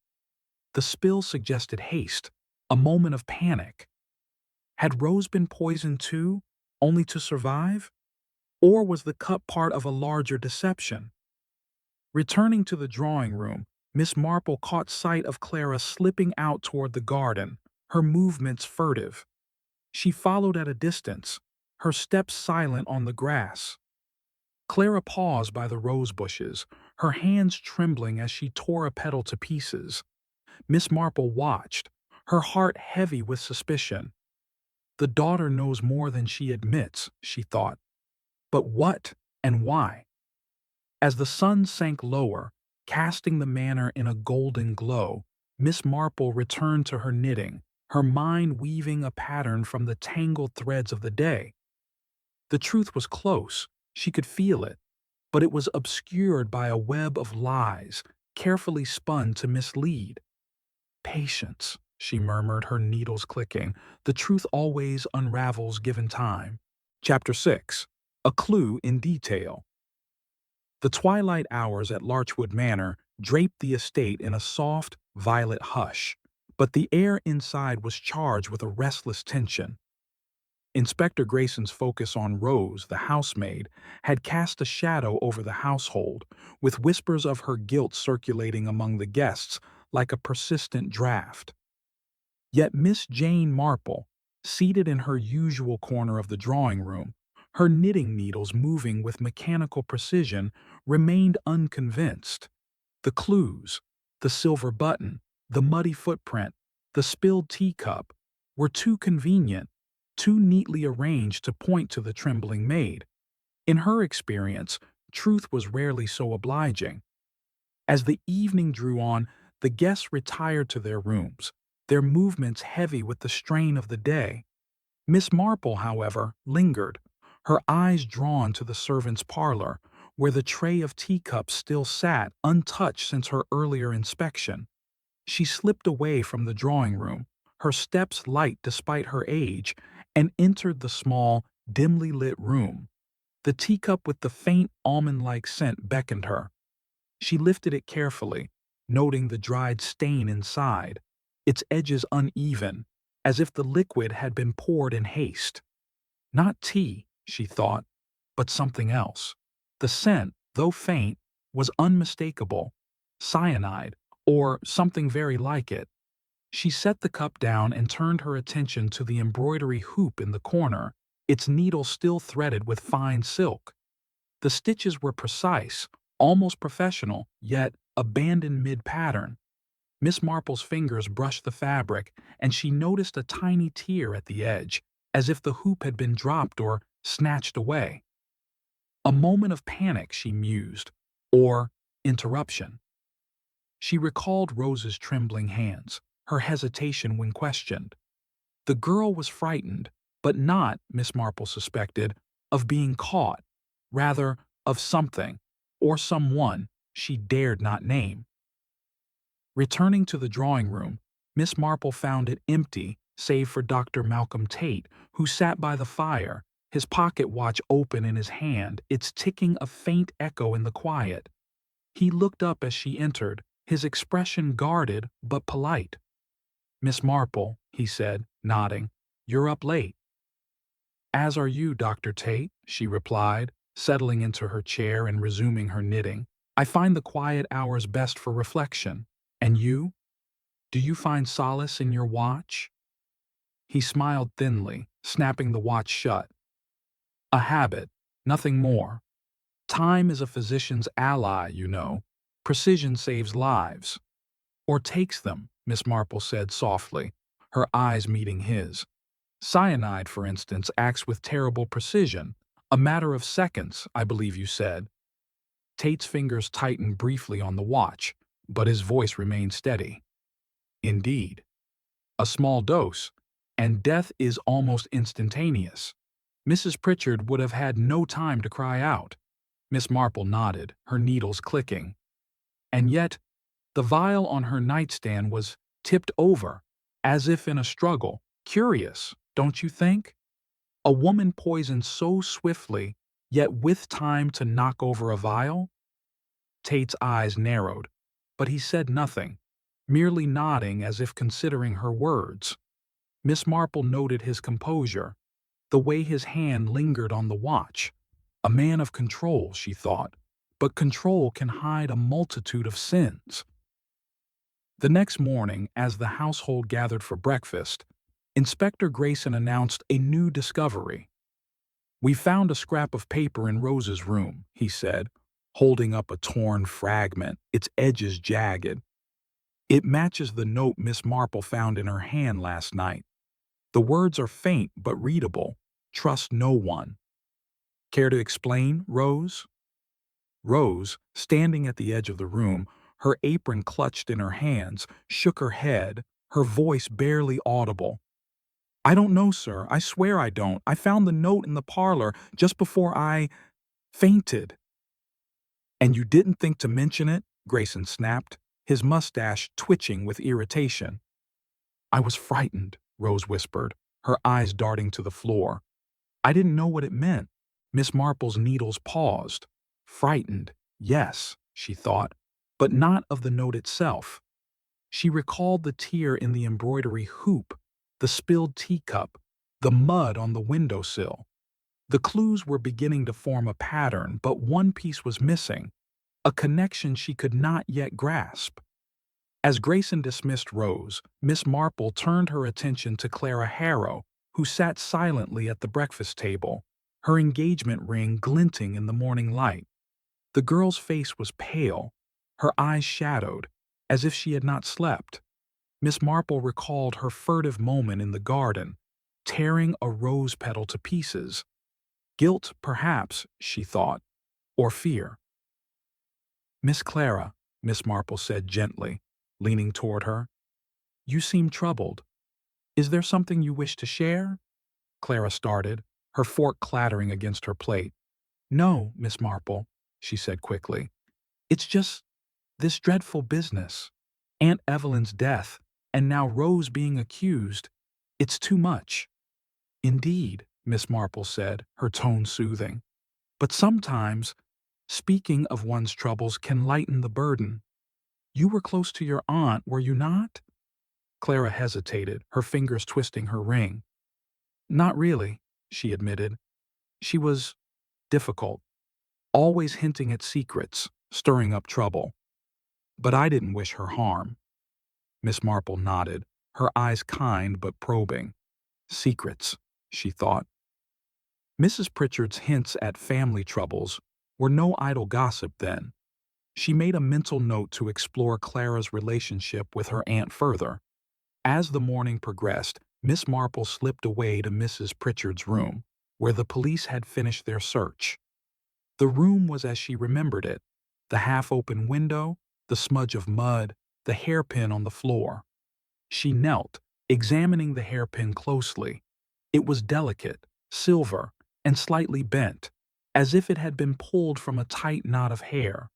The spill suggested haste, a moment of panic. Had Rose been poisoned too, only to survive? Or was the cup part of a larger deception? Returning to the drawing room, Miss Marple caught sight of Clara slipping out toward the garden, her movements furtive. She followed at a distance, her steps silent on the grass. Clara paused by the rose bushes, her hands trembling as she tore a petal to pieces. Miss Marple watched, her heart heavy with suspicion. The daughter knows more than she admits, she thought. But what and why? As the sun sank lower, casting the manor in a golden glow, Miss Marple returned to her knitting, her mind weaving a pattern from the tangled threads of the day. The truth was close, she could feel it, but it was obscured by a web of lies, carefully spun to mislead. Patience, she murmured, her needles clicking. The truth always unravels given time. Chapter 6. A Clue in Detail. The twilight hours at Larchwood Manor draped the estate in a soft, violet hush, but the air inside was charged with a restless tension. Inspector Grayson's focus on Rose, the housemaid, had cast a shadow over the household, with whispers of her guilt circulating among the guests like a persistent draft. Yet Miss Jane Marple, seated in her usual corner of the drawing room, her knitting needles moving with mechanical precision, remained unconvinced. The clues, the silver button, the muddy footprint, the spilled teacup, were too convenient, too neatly arranged to point to the trembling maid. In her experience, truth was rarely so obliging. As the evening drew on, the guests retired to their rooms, their movements heavy with the strain of the day. Miss Marple, however, lingered, her eyes drawn to the servants' parlor, where the tray of teacups still sat untouched since her earlier inspection. She slipped away from the drawing room, her steps light despite her age, and entered the small, dimly lit room. The teacup with the faint almond-like scent beckoned her. She lifted it carefully, noting the dried stain inside, its edges uneven, as if the liquid had been poured in haste. Not tea, she thought, but something else. The scent, though faint, was unmistakable. Cyanide, or something very like it. She set the cup down and turned her attention to the embroidery hoop in the corner, its needle still threaded with fine silk. The stitches were precise, almost professional, yet abandoned mid-pattern. Miss Marple's fingers brushed the fabric, and she noticed a tiny tear at the edge, as if the hoop had been dropped or snatched away. A moment of panic, she mused, or interruption. She recalled Rose's trembling hands, her hesitation when questioned. The girl was frightened, but not, Miss Marple suspected, of being caught, rather of something, or someone, she dared not name. Returning to the drawing room, Miss Marple found it empty save for Dr. Malcolm Tate, who sat by the fire, his pocket watch open in his hand, its ticking a faint echo in the quiet. He looked up as she entered, his expression guarded but polite. "Miss Marple," he said, nodding, "you're up late." "As are you, Dr. Tate," she replied, settling into her chair and resuming her knitting. "I find the quiet hours best for reflection. And you? Do you find solace in your watch?" He smiled thinly, snapping the watch shut. "A habit, nothing more. Time is a physician's ally, you know. Precision saves lives." "Or takes them," Miss Marple said softly, her eyes meeting his. "Cyanide, for instance, acts with terrible precision. A matter of seconds, I believe you said." Tate's fingers tightened briefly on the watch, but his voice remained steady. "Indeed. A small dose, and death is almost instantaneous. Mrs. Pritchard would have had no time to cry out." Miss Marple nodded, her needles clicking. "And yet, the vial on her nightstand was tipped over, as if in a struggle. Curious, don't you think? A woman poisoned so swiftly, yet with time to knock over a vial?" Tate's eyes narrowed, but he said nothing. merely nodding as if considering her words. Miss Marple noted his composure, the way his hand lingered on the watch. A man of control, she thought, but control can hide a multitude of sins. The next morning, as the household gathered for breakfast, Inspector Grayson announced a new discovery. "We found a scrap of paper in Rose's room," he said, holding up a torn fragment, its edges jagged. "It matches the note Miss Marple found in her hand last night. The words are faint but readable. Trust no one." "Care to explain, Rose?" Rose, standing at the edge of the room, her apron clutched in her hands, shook her head, her voice barely audible. "I don't know, sir. I swear I don't. I found the note in the parlor just before I fainted." "And you didn't think to mention it?" Grayson snapped, his mustache twitching with irritation. "I was frightened," Rose whispered, her eyes darting to the floor. "I didn't know what it meant." Miss Marple's needles paused. Frightened, yes, she thought, but not of the note itself. She recalled the tear in the embroidery hoop, the spilled teacup, the mud on the windowsill. The clues were beginning to form a pattern, but one piece was missing, a connection she could not yet grasp. As Grayson dismissed Rose, Miss Marple turned her attention to Clara Harrow, who sat silently at the breakfast table, her engagement ring glinting in the morning light. The girl's face was pale, her eyes shadowed, as if she had not slept. Miss Marple recalled her furtive moment in the garden, tearing a rose petal to pieces. Guilt, perhaps, she thought, or fear. "Miss Clara," Miss Marple said gently, leaning toward her, "you seem troubled. Is there something you wish to share?" Clara started, her fork clattering against her plate. "No, Miss Marple," she said quickly. "It's just this dreadful business. Aunt Evelyn's death, and now Rose being accused. It's too much." "Indeed," Miss Marple said, her tone soothing. "But sometimes, speaking of one's troubles can lighten the burden. You were close to your aunt, were you not?" Clara hesitated, her fingers twisting her ring. "Not really," she admitted. "She was difficult, always hinting at secrets, stirring up trouble. But I didn't wish her harm." Miss Marple nodded, her eyes kind but probing. Secrets, she thought. Mrs. Pritchard's hints at family troubles were no idle gossip then. She made a mental note to explore Clara's relationship with her aunt further. As the morning progressed, Miss Marple slipped away to Mrs. Pritchard's room, where the police had finished their search. The room was as she remembered it, the half-open window, the smudge of mud, the hairpin on the floor. She knelt, examining the hairpin closely. It was delicate, silver, and slightly bent, as if it had been pulled from a tight knot of hair.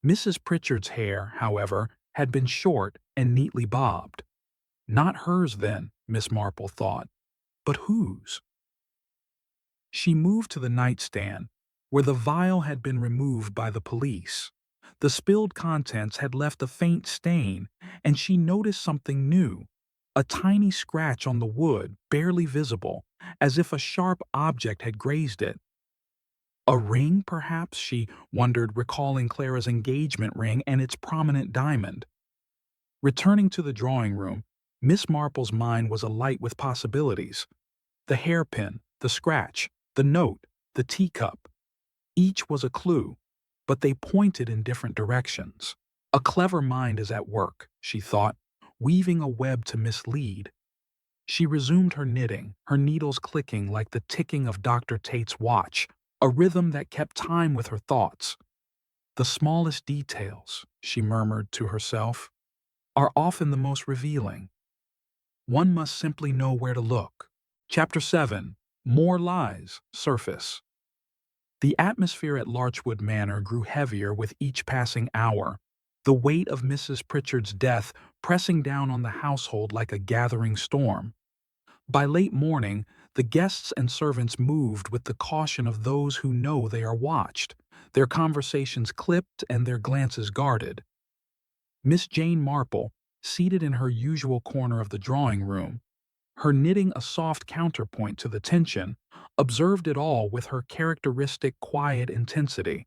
Mrs. Pritchard's hair, however, had been short and neatly bobbed. Not hers, then, Miss Marple thought, but whose? She moved to the nightstand, where the vial had been removed by the police. The spilled contents had left a faint stain, and she noticed something new, a tiny scratch on the wood, barely visible, as if a sharp object had grazed it. A ring, perhaps, she wondered, recalling Clara's engagement ring and its prominent diamond. Returning to the drawing room, Miss Marple's mind was alight with possibilities. The hairpin, the scratch, the note, the teacup. Each was a clue, but they pointed in different directions. A clever mind is at work, she thought, weaving a web to mislead. She resumed her knitting, her needles clicking like the ticking of Dr. Tate's watch, a rhythm that kept time with her thoughts. "The smallest details," she murmured to herself, "are often the most revealing. One must simply know where to look." Chapter 7. More Lies Surface. The atmosphere at Larchwood Manor grew heavier with each passing hour, the weight of Mrs. Pritchard's death pressing down on the household like a gathering storm. By late morning, the guests and servants moved with the caution of those who know they are watched, their conversations clipped and their glances guarded. Miss Jane Marple, seated in her usual corner of the drawing room, her knitting a soft counterpoint to the tension, observed it all with her characteristic quiet intensity.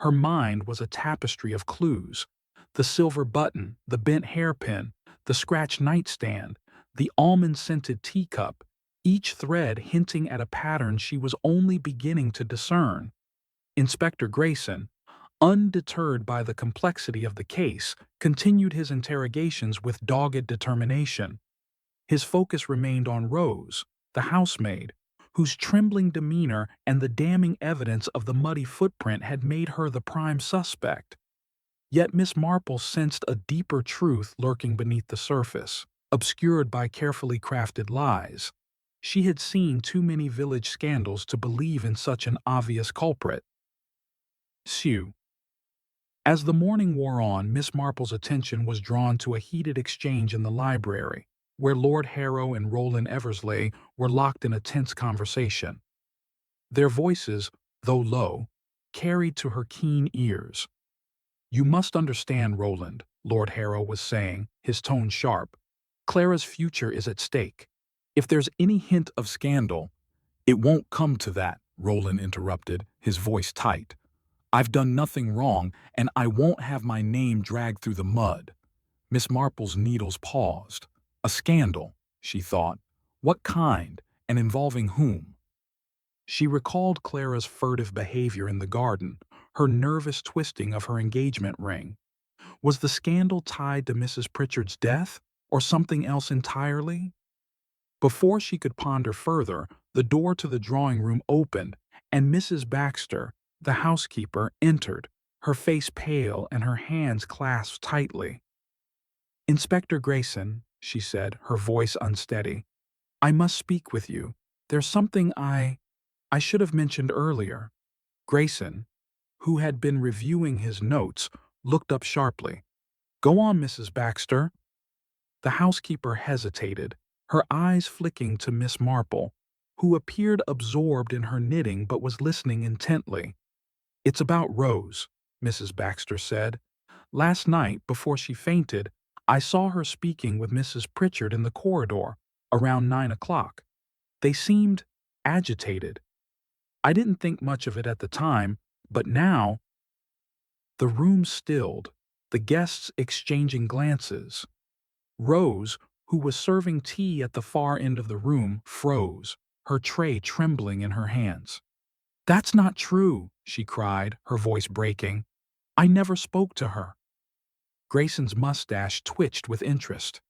Her mind was a tapestry of clues: the silver button, the bent hairpin, the scratched nightstand, the almond-scented teacup, each thread hinting at a pattern she was only beginning to discern. Inspector Grayson, undeterred by the complexity of the case, continued his interrogations with dogged determination. His focus remained on Rose, the housemaid, whose trembling demeanor and the damning evidence of the muddy footprint had made her the prime suspect. Yet Miss Marple sensed a deeper truth lurking beneath the surface, obscured by carefully crafted lies. She had seen too many village scandals to believe in such an obvious culprit. Sue. As the morning wore on, Miss Marple's attention was drawn to a heated exchange in the library, where Lord Harrow and Roland Eversley were locked in a tense conversation. Their voices, though low, carried to her keen ears. "You must understand, Roland," Lord Harrow was saying, his tone sharp. "Clara's future is at stake. If there's any hint of scandal—" "It won't come to that," Roland interrupted, his voice tight. "I've done nothing wrong, and I won't have my name dragged through the mud." Miss Marple's needles paused. A scandal, she thought. What kind, and involving whom? She recalled Clara's furtive behavior in the garden, her nervous twisting of her engagement ring. Was the scandal tied to Mrs. Pritchard's death, or something else entirely? Before she could ponder further, the door to the drawing room opened, and Mrs. Baxter, the housekeeper, entered, her face pale and her hands clasped tightly. "Inspector Grayson," she said, her voice unsteady, "I must speak with you. There's something I should have mentioned earlier." Grayson, who had been reviewing his notes, looked up sharply. "Go on, Mrs. Baxter." The housekeeper hesitated, her eyes flicking to Miss Marple, who appeared absorbed in her knitting but was listening intently. "It's about Rose," Mrs. Baxter said. "Last night, before she fainted, I saw her speaking with Mrs. Pritchard in the corridor, around 9 o'clock. They seemed agitated. I didn't think much of it at the time, but now—" The room stilled, the guests exchanging glances. Rose, who was serving tea at the far end of the room, froze, her tray trembling in her hands. "That's not true," she cried, her voice breaking. "I never spoke to her." Grayson's mustache twitched with interest.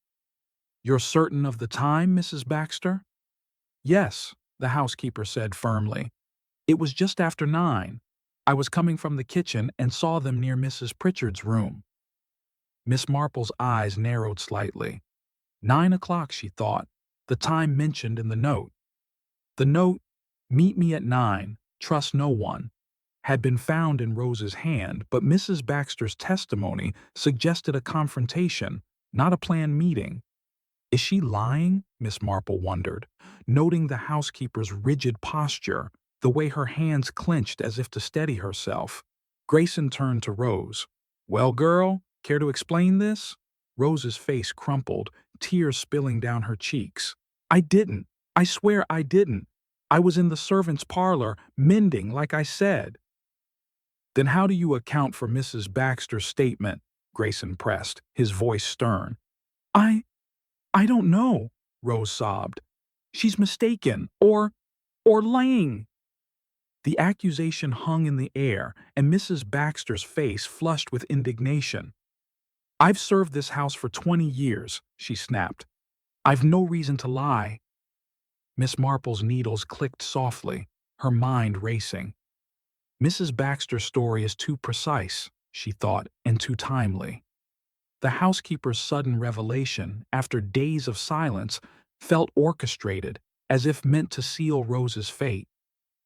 "You're certain of the time, Mrs. Baxter?" "Yes," the housekeeper said firmly. "It was just after 9. I was coming from the kitchen and saw them near Mrs. Pritchard's room." Miss Marple's eyes narrowed slightly. 9 o'clock, she thought, the time mentioned in the note. The note, "Meet me at 9, trust no one," had been found in Rose's hand, but Mrs. Baxter's testimony suggested a confrontation, not a planned meeting. Is she lying? Miss Marple wondered, noting the housekeeper's rigid posture, the way her hands clenched as if to steady herself. Grayson turned to Rose. "Well, girl, care to explain this?" Rose's face crumpled, tears spilling down her cheeks. "I didn't. I swear I didn't. I was in the servants' parlor, mending, like I said." "Then how do you account for Mrs. Baxter's statement?" Grayson pressed, his voice stern. I don't know," Rose sobbed. "She's mistaken, or lying." The accusation hung in the air, and Mrs. Baxter's face flushed with indignation. "I've served this house for 20 years, she snapped. "I've no reason to lie." Miss Marple's needles clicked softly, her mind racing. Mrs. Baxter's story is too precise, she thought, and too timely. The housekeeper's sudden revelation, after days of silence, felt orchestrated, as if meant to seal Rose's fate.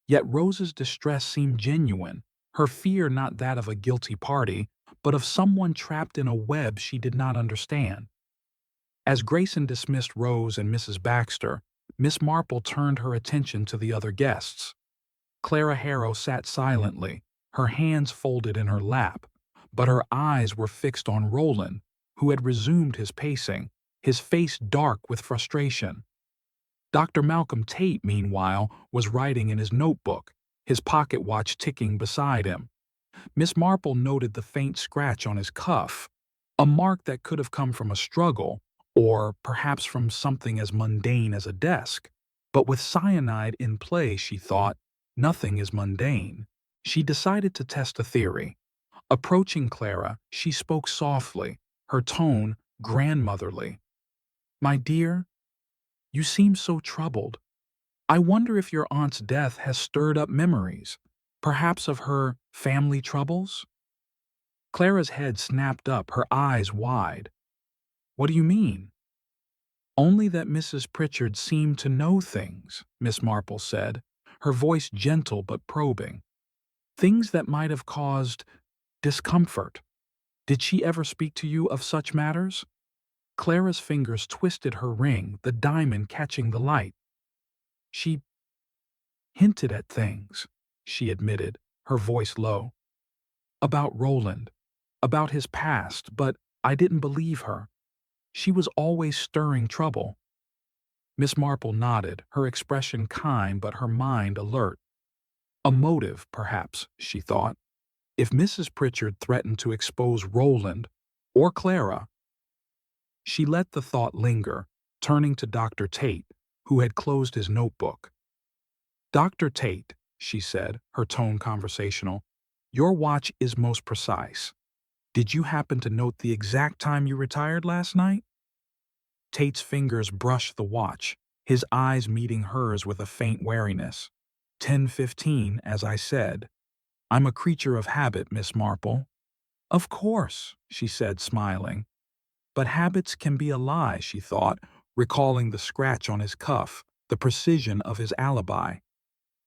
Yet Rose's distress seemed genuine, her fear not that of a guilty party, but of someone trapped in a web she did not understand. As Grayson dismissed Rose and Mrs. Baxter, Miss Marple turned her attention to the other guests. Clara Harrow sat silently, her hands folded in her lap, but her eyes were fixed on Roland, who had resumed his pacing, his face dark with frustration. Dr. Malcolm Tate, meanwhile, was writing in his notebook, his pocket watch ticking beside him. Miss Marple noted the faint scratch on his cuff, a mark that could have come from a struggle, or perhaps from something as mundane as a desk. But with cyanide in play, she thought, nothing is mundane. She decided to test a theory. Approaching Clara, she spoke softly, her tone grandmotherly. "My dear, you seem so troubled. I wonder if your aunt's death has stirred up memories, perhaps of her family troubles?" Clara's head snapped up, her eyes wide. "What do you mean?" "Only that Mrs. Pritchard seemed to know things," Miss Marple said, her voice gentle but probing. "Things that might have caused discomfort. Did she ever speak to you of such matters?" Clara's fingers twisted her ring, the diamond catching the light. "She hinted at things," she admitted, her voice low. "About Roland, about his past, but I didn't believe her. She was always stirring trouble." Miss Marple nodded, her expression kind but her mind alert. A motive, perhaps, she thought. If Mrs. Pritchard threatened to expose Roland or Clara. She let the thought linger, turning to Dr. Tate, who had closed his notebook. "Dr. Tate," she said, her tone conversational, "your watch is most precise. Did you happen to note the exact time you retired last night?" Tate's fingers brushed the watch, his eyes meeting hers with a faint wariness. 10:15, as I said. I'm a creature of habit, Miss Marple." "Of course," she said, smiling. But habits can be a lie, she thought, recalling the scratch on his cuff, the precision of his alibi.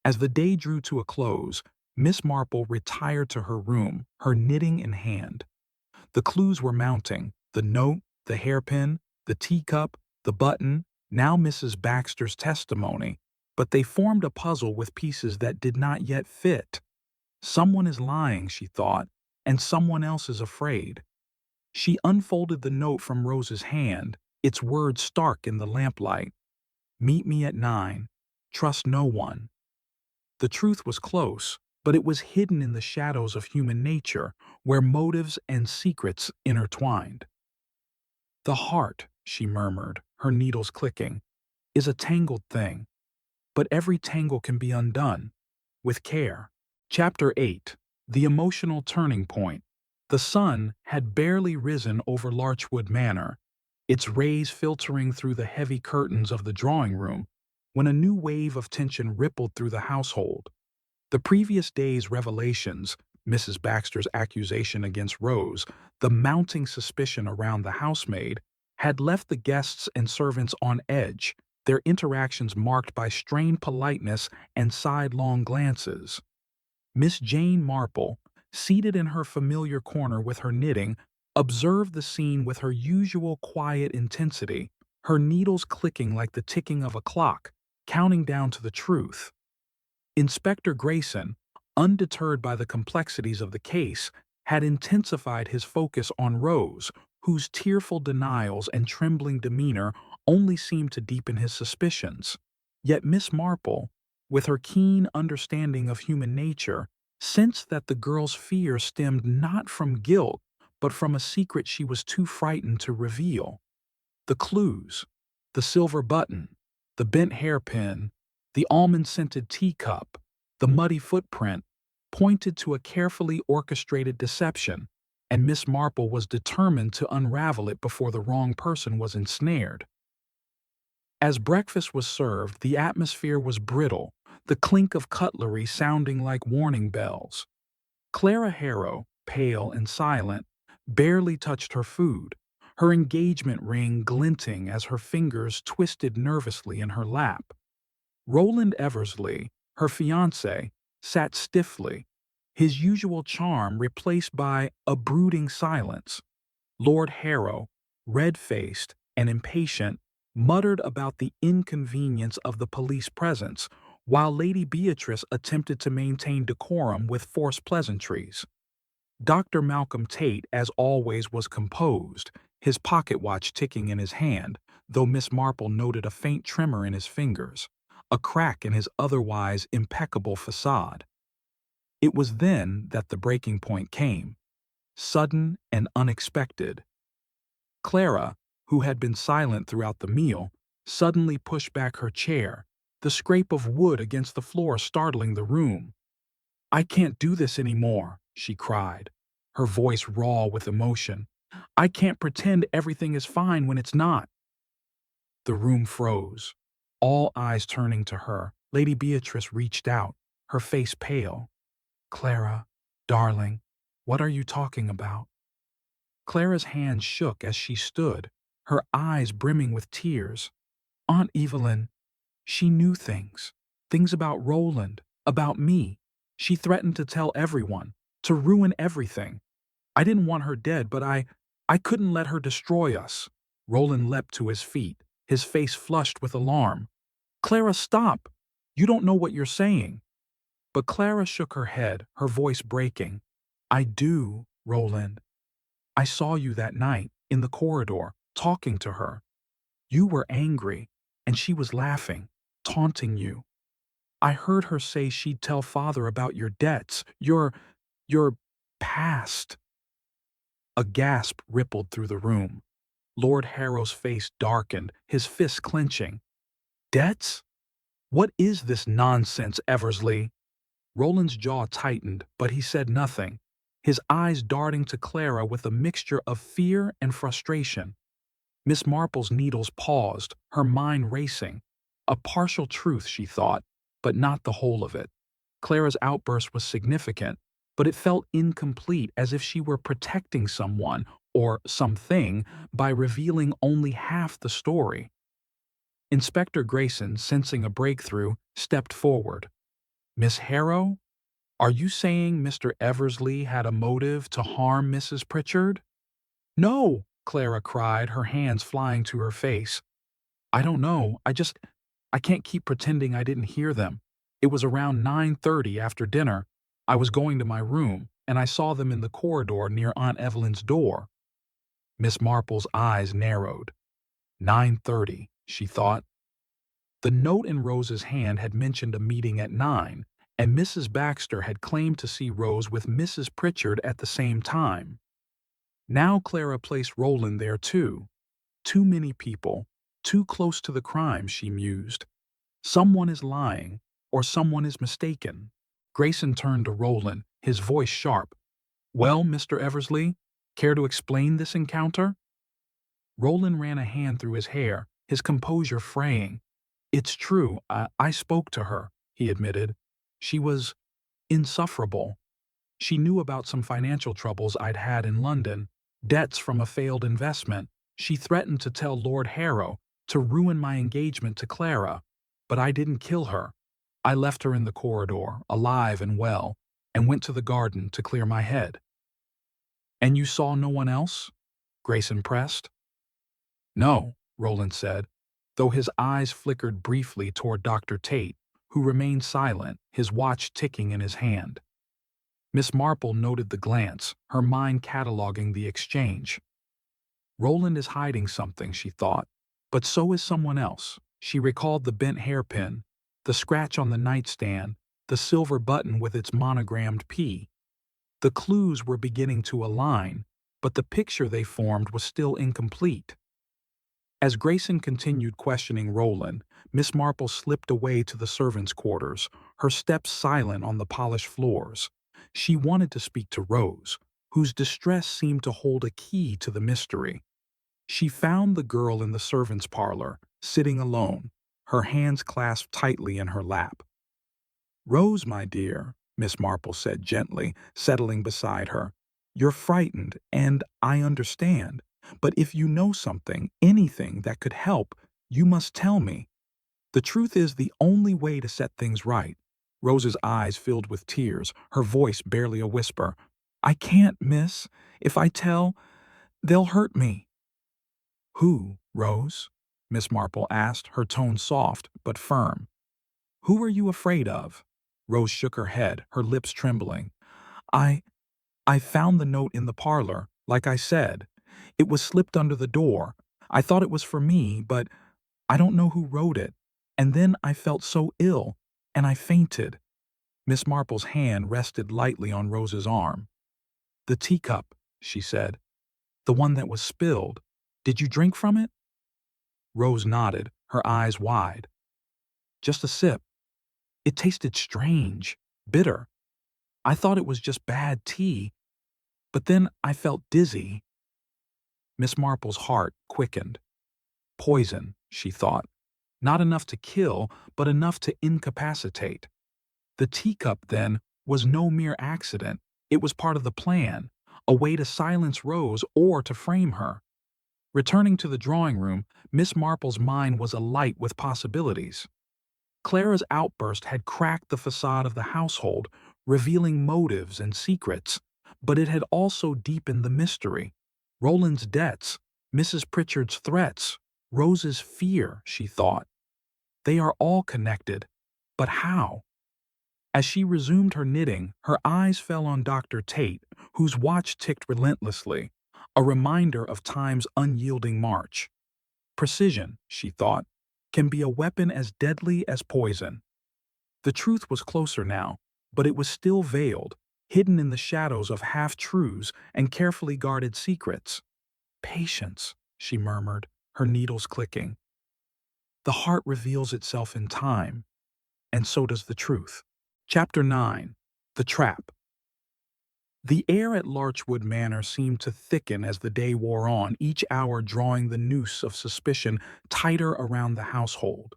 As the day drew to a close, Miss Marple retired to her room, her knitting in hand. The clues were mounting: the note, the hairpin, the teacup, the button, now Mrs. Baxter's testimony, but they formed a puzzle with pieces that did not yet fit. Someone is lying, she thought, and someone else is afraid. She unfolded the note from Rose's hand, its words stark in the lamplight. "Meet me at 9. Trust no one." The truth was close, but it was hidden in the shadows of human nature, where motives and secrets intertwined. "The heart," she murmured, her needles clicking, "is a tangled thing, but every tangle can be undone, with care." Chapter 8. The Emotional Turning Point. The sun had barely risen over Larchwood Manor, its rays filtering through the heavy curtains of the drawing room, when a new wave of tension rippled through the household. The previous day's revelations, Mrs. Baxter's accusation against Rose, the mounting suspicion around the housemaid, had left the guests and servants on edge, their interactions marked by strained politeness and sidelong glances. Miss Jane Marple, seated in her familiar corner with her knitting, observed the scene with her usual quiet intensity, her needles clicking like the ticking of a clock, counting down to the truth. Inspector Grayson, undeterred by the complexities of the case, had intensified his focus on Rose, whose tearful denials and trembling demeanor only seemed to deepen his suspicions. Yet Miss Marple, with her keen understanding of human nature, sensed that the girl's fear stemmed not from guilt, but from a secret she was too frightened to reveal. The clues, the silver button, the bent hairpin, the almond-scented teacup, the muddy footprint, pointed to a carefully orchestrated deception, and Miss Marple was determined to unravel it before the wrong person was ensnared. As breakfast was served, the atmosphere was brittle, the clink of cutlery sounding like warning bells. Clara Harrow, pale and silent, barely touched her food, her engagement ring glinting as her fingers twisted nervously in her lap. Roland Eversley, her fiancé, sat stiffly, his usual charm replaced by a brooding silence. Lord Harrow, red-faced and impatient, muttered about the inconvenience of the police presence, while Lady Beatrice attempted to maintain decorum with forced pleasantries. Dr. Malcolm Tate, as always, was composed, his pocket watch ticking in his hand, though Miss Marple noted a faint tremor in his fingers, a crack in his otherwise impeccable facade. It was then that the breaking point came, sudden and unexpected. Clara, who had been silent throughout the meal, suddenly pushed back her chair, the scrape of wood against the floor startling the room. "I can't do this anymore," she cried, her voice raw with emotion. "I can't pretend everything is fine when it's not." The room froze, all eyes turning to her. Lady Beatrice reached out, her face pale. "Clara, darling, what are you talking about?" Clara's hand shook as she stood, her eyes brimming with tears. "Aunt Evelyn, she knew things. Things about Roland, about me. She threatened to tell everyone, to ruin everything. I didn't want her dead, but I couldn't let her destroy us." Roland leapt to his feet, his face flushed with alarm. "Clara, stop! You don't know what you're saying." But Clara shook her head, her voice breaking. "I do, Roland. I saw you that night, in the corridor, talking to her. You were angry, and she was laughing, taunting you. I heard her say she'd tell father about your debts, your past." A gasp rippled through the room. Lord Harrow's face darkened, his fists clenching. "Debts? What is this nonsense, Eversley?" Roland's jaw tightened, but he said nothing, his eyes darting to Clara with a mixture of fear and frustration. Miss Marple's needles paused, her mind racing. A partial truth, she thought, but not the whole of it. Clara's outburst was significant, but it felt incomplete, as if she were protecting someone, or something, by revealing only half the story. Inspector Grayson, sensing a breakthrough, stepped forward. "Miss Harrow, are you saying Mr. Eversley had a motive to harm Mrs. Pritchard?" "No!" Clara cried, her hands flying to her face. "I don't know. I can't keep pretending I didn't hear them. It was around 9:30 after dinner. I was going to my room, and I saw them in the corridor near Aunt Evelyn's door." Miss Marple's eyes narrowed. 9:30, she thought. The note in Rose's hand had mentioned a meeting at 9, and Mrs. Baxter had claimed to see Rose with Mrs. Pritchard at the same time. Now Clara placed Roland there too. Too many people, too close to the crime, she mused. Someone is lying, or someone is mistaken. Grayson turned to Roland, his voice sharp. "Well, Mr. Eversley, care to explain this encounter?" Roland ran a hand through his hair, his composure fraying. "It's true, I spoke to her," he admitted. "She was insufferable. She knew about some financial troubles I'd had in London, debts from a failed investment. She threatened to tell Lord Harrow, to ruin my engagement to Clara. But I didn't kill her. I left her in the corridor, alive and well, and went to the garden to clear my head." "And you saw no one else?" Grayson pressed. "No," Roland said, though his eyes flickered briefly toward Dr. Tate, who remained silent, his watch ticking in his hand. Miss Marple noted the glance, her mind cataloging the exchange. Roland is hiding something, she thought, but so is someone else. She recalled the bent hairpin, the scratch on the nightstand, the silver button with its monogrammed P. The clues were beginning to align, but the picture they formed was still incomplete. As Grayson continued questioning Roland, Miss Marple slipped away to the servants' quarters, her steps silent on the polished floors. She wanted to speak to Rose, whose distress seemed to hold a key to the mystery. She found the girl in the servants' parlor, sitting alone, her hands clasped tightly in her lap. "Rose, my dear," Miss Marple said gently, settling beside her, "you're frightened, and I understand. But if you know something, anything that could help, you must tell me. The truth is the only way to set things right." Rose's eyes filled with tears, her voice barely a whisper. "I can't, miss. If I tell, they'll hurt me." "Who, Rose?" Miss Marple asked, her tone soft but firm. "Who are you afraid of?" Rose shook her head, her lips trembling. I found the note in the parlor, like I said. It was slipped under the door. I thought it was for me, but I don't know who wrote it. And then I felt so ill, and I fainted." Miss Marple's hand rested lightly on Rose's arm. "The teacup," she said. "The one that was spilled. Did you drink from it?" Rose nodded, her eyes wide. "Just a sip. It tasted strange, bitter. I thought it was just bad tea, but then I felt dizzy." Miss Marple's heart quickened. Poison, she thought. Not enough to kill, but enough to incapacitate. The teacup, then, was no mere accident. It was part of the plan, a way to silence Rose or to frame her. Returning to the drawing room, Miss Marple's mind was alight with possibilities. Clara's outburst had cracked the facade of the household, revealing motives and secrets, but it had also deepened the mystery. Roland's debts, Mrs. Pritchard's threats, Rose's fear, she thought. They are all connected, but how? As she resumed her knitting, her eyes fell on Dr. Tate, whose watch ticked relentlessly, a reminder of time's unyielding march. Precision, she thought, can be a weapon as deadly as poison. The truth was closer now, but it was still veiled, hidden in the shadows of half-truths and carefully guarded secrets. "Patience," she murmured, her needles clicking. "The heart reveals itself in time, and so does the truth." Chapter 9. The Trap. The air at Larchwood Manor seemed to thicken as the day wore on, each hour drawing the noose of suspicion tighter around the household.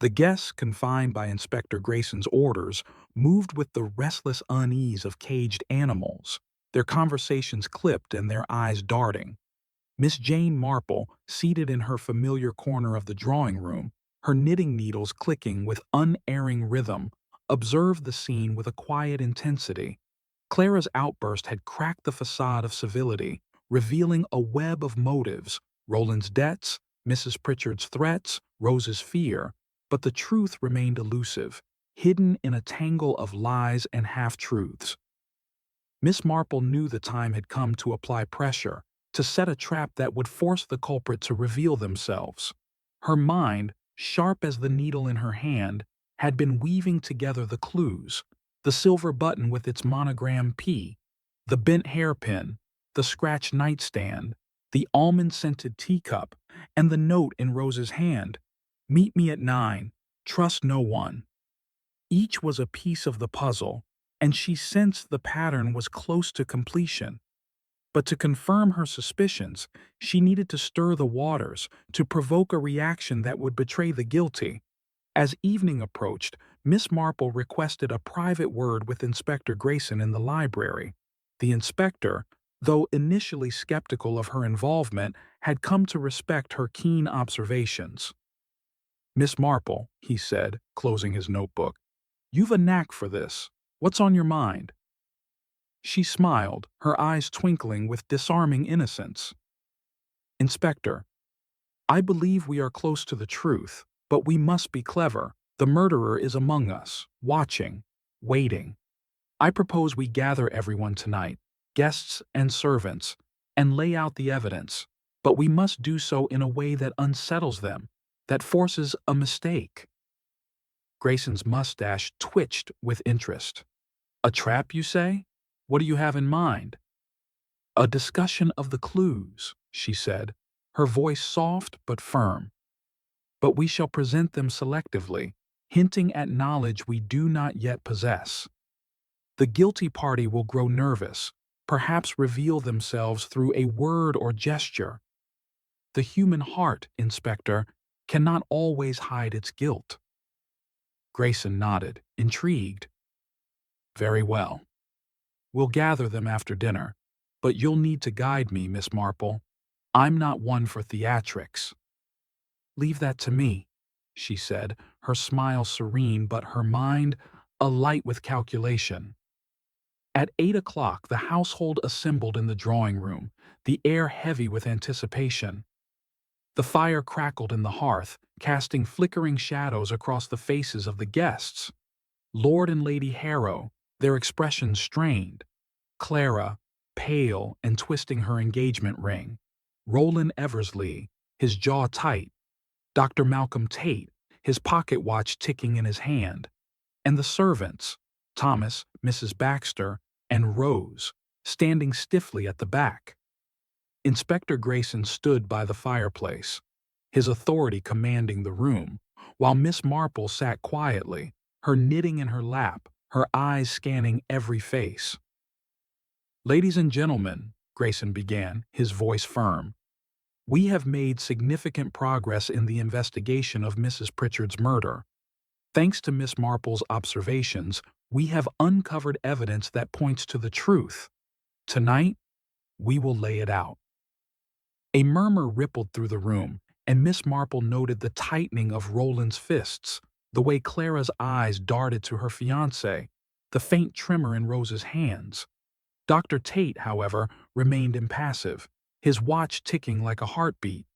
The guests, confined by Inspector Grayson's orders, moved with the restless unease of caged animals, their conversations clipped and their eyes darting. Miss Jane Marple, seated in her familiar corner of the drawing room, her knitting needles clicking with unerring rhythm, observed the scene with a quiet intensity. Clara's outburst had cracked the facade of civility, revealing a web of motives: Roland's debts, Mrs. Pritchard's threats, Rose's fear, but the truth remained elusive, hidden in a tangle of lies and half-truths. Miss Marple knew the time had come to apply pressure, to set a trap that would force the culprit to reveal themselves. Her mind, sharp as the needle in her hand, had been weaving together the clues: the silver button with its monogram P, the bent hairpin, the scratched nightstand, the almond-scented teacup, and the note in Rose's hand: "Meet me at 9. Trust no one." Each was a piece of the puzzle, and she sensed the pattern was close to completion. But to confirm her suspicions, she needed to stir the waters, to provoke a reaction that would betray the guilty. As evening approached, Miss Marple requested a private word with Inspector Grayson in the library. The inspector, though initially skeptical of her involvement, had come to respect her keen observations. "Miss Marple," he said, closing his notebook, "you've a knack for this. What's on your mind?" She smiled, her eyes twinkling with disarming innocence. "Inspector, I believe we are close to the truth, but we must be clever. The murderer is among us, watching, waiting. I propose we gather everyone tonight, guests and servants, and lay out the evidence, but we must do so in a way that unsettles them, that forces a mistake." Grayson's mustache twitched with interest. "A trap, you say? What do you have in mind?" "A discussion of the clues," she said, her voice soft but firm. "But we shall present them selectively, hinting at knowledge we do not yet possess. The guilty party will grow nervous, perhaps reveal themselves through a word or gesture. The human heart, Inspector, cannot always hide its guilt." Grayson nodded, intrigued. "Very well. We'll gather them after dinner, but you'll need to guide me, Miss Marple. I'm not one for theatrics." "Leave that to me," she said, her smile serene but her mind alight with calculation. At 8 o'clock the household assembled in the drawing room, the air heavy with anticipation. The fire crackled in the hearth, casting flickering shadows across the faces of the guests. Lord and Lady Harrow, their expressions strained. Clara, pale and twisting her engagement ring. Roland Eversley, his jaw tight, Dr. Malcolm Tate, his pocket watch ticking in his hand, and the servants, Thomas, Mrs. Baxter, and Rose, standing stiffly at the back. Inspector Grayson stood by the fireplace, his authority commanding the room, while Miss Marple sat quietly, her knitting in her lap, her eyes scanning every face. "Ladies and gentlemen," Grayson began, his voice firm, "we have made significant progress in the investigation of Mrs. Pritchard's murder. Thanks to Miss Marple's observations, we have uncovered evidence that points to the truth. Tonight, we will lay it out." A murmur rippled through the room, and Miss Marple noted the tightening of Roland's fists, the way Clara's eyes darted to her fiancé, the faint tremor in Rose's hands. Dr. Tate, however, remained impassive, his watch ticking like a heartbeat.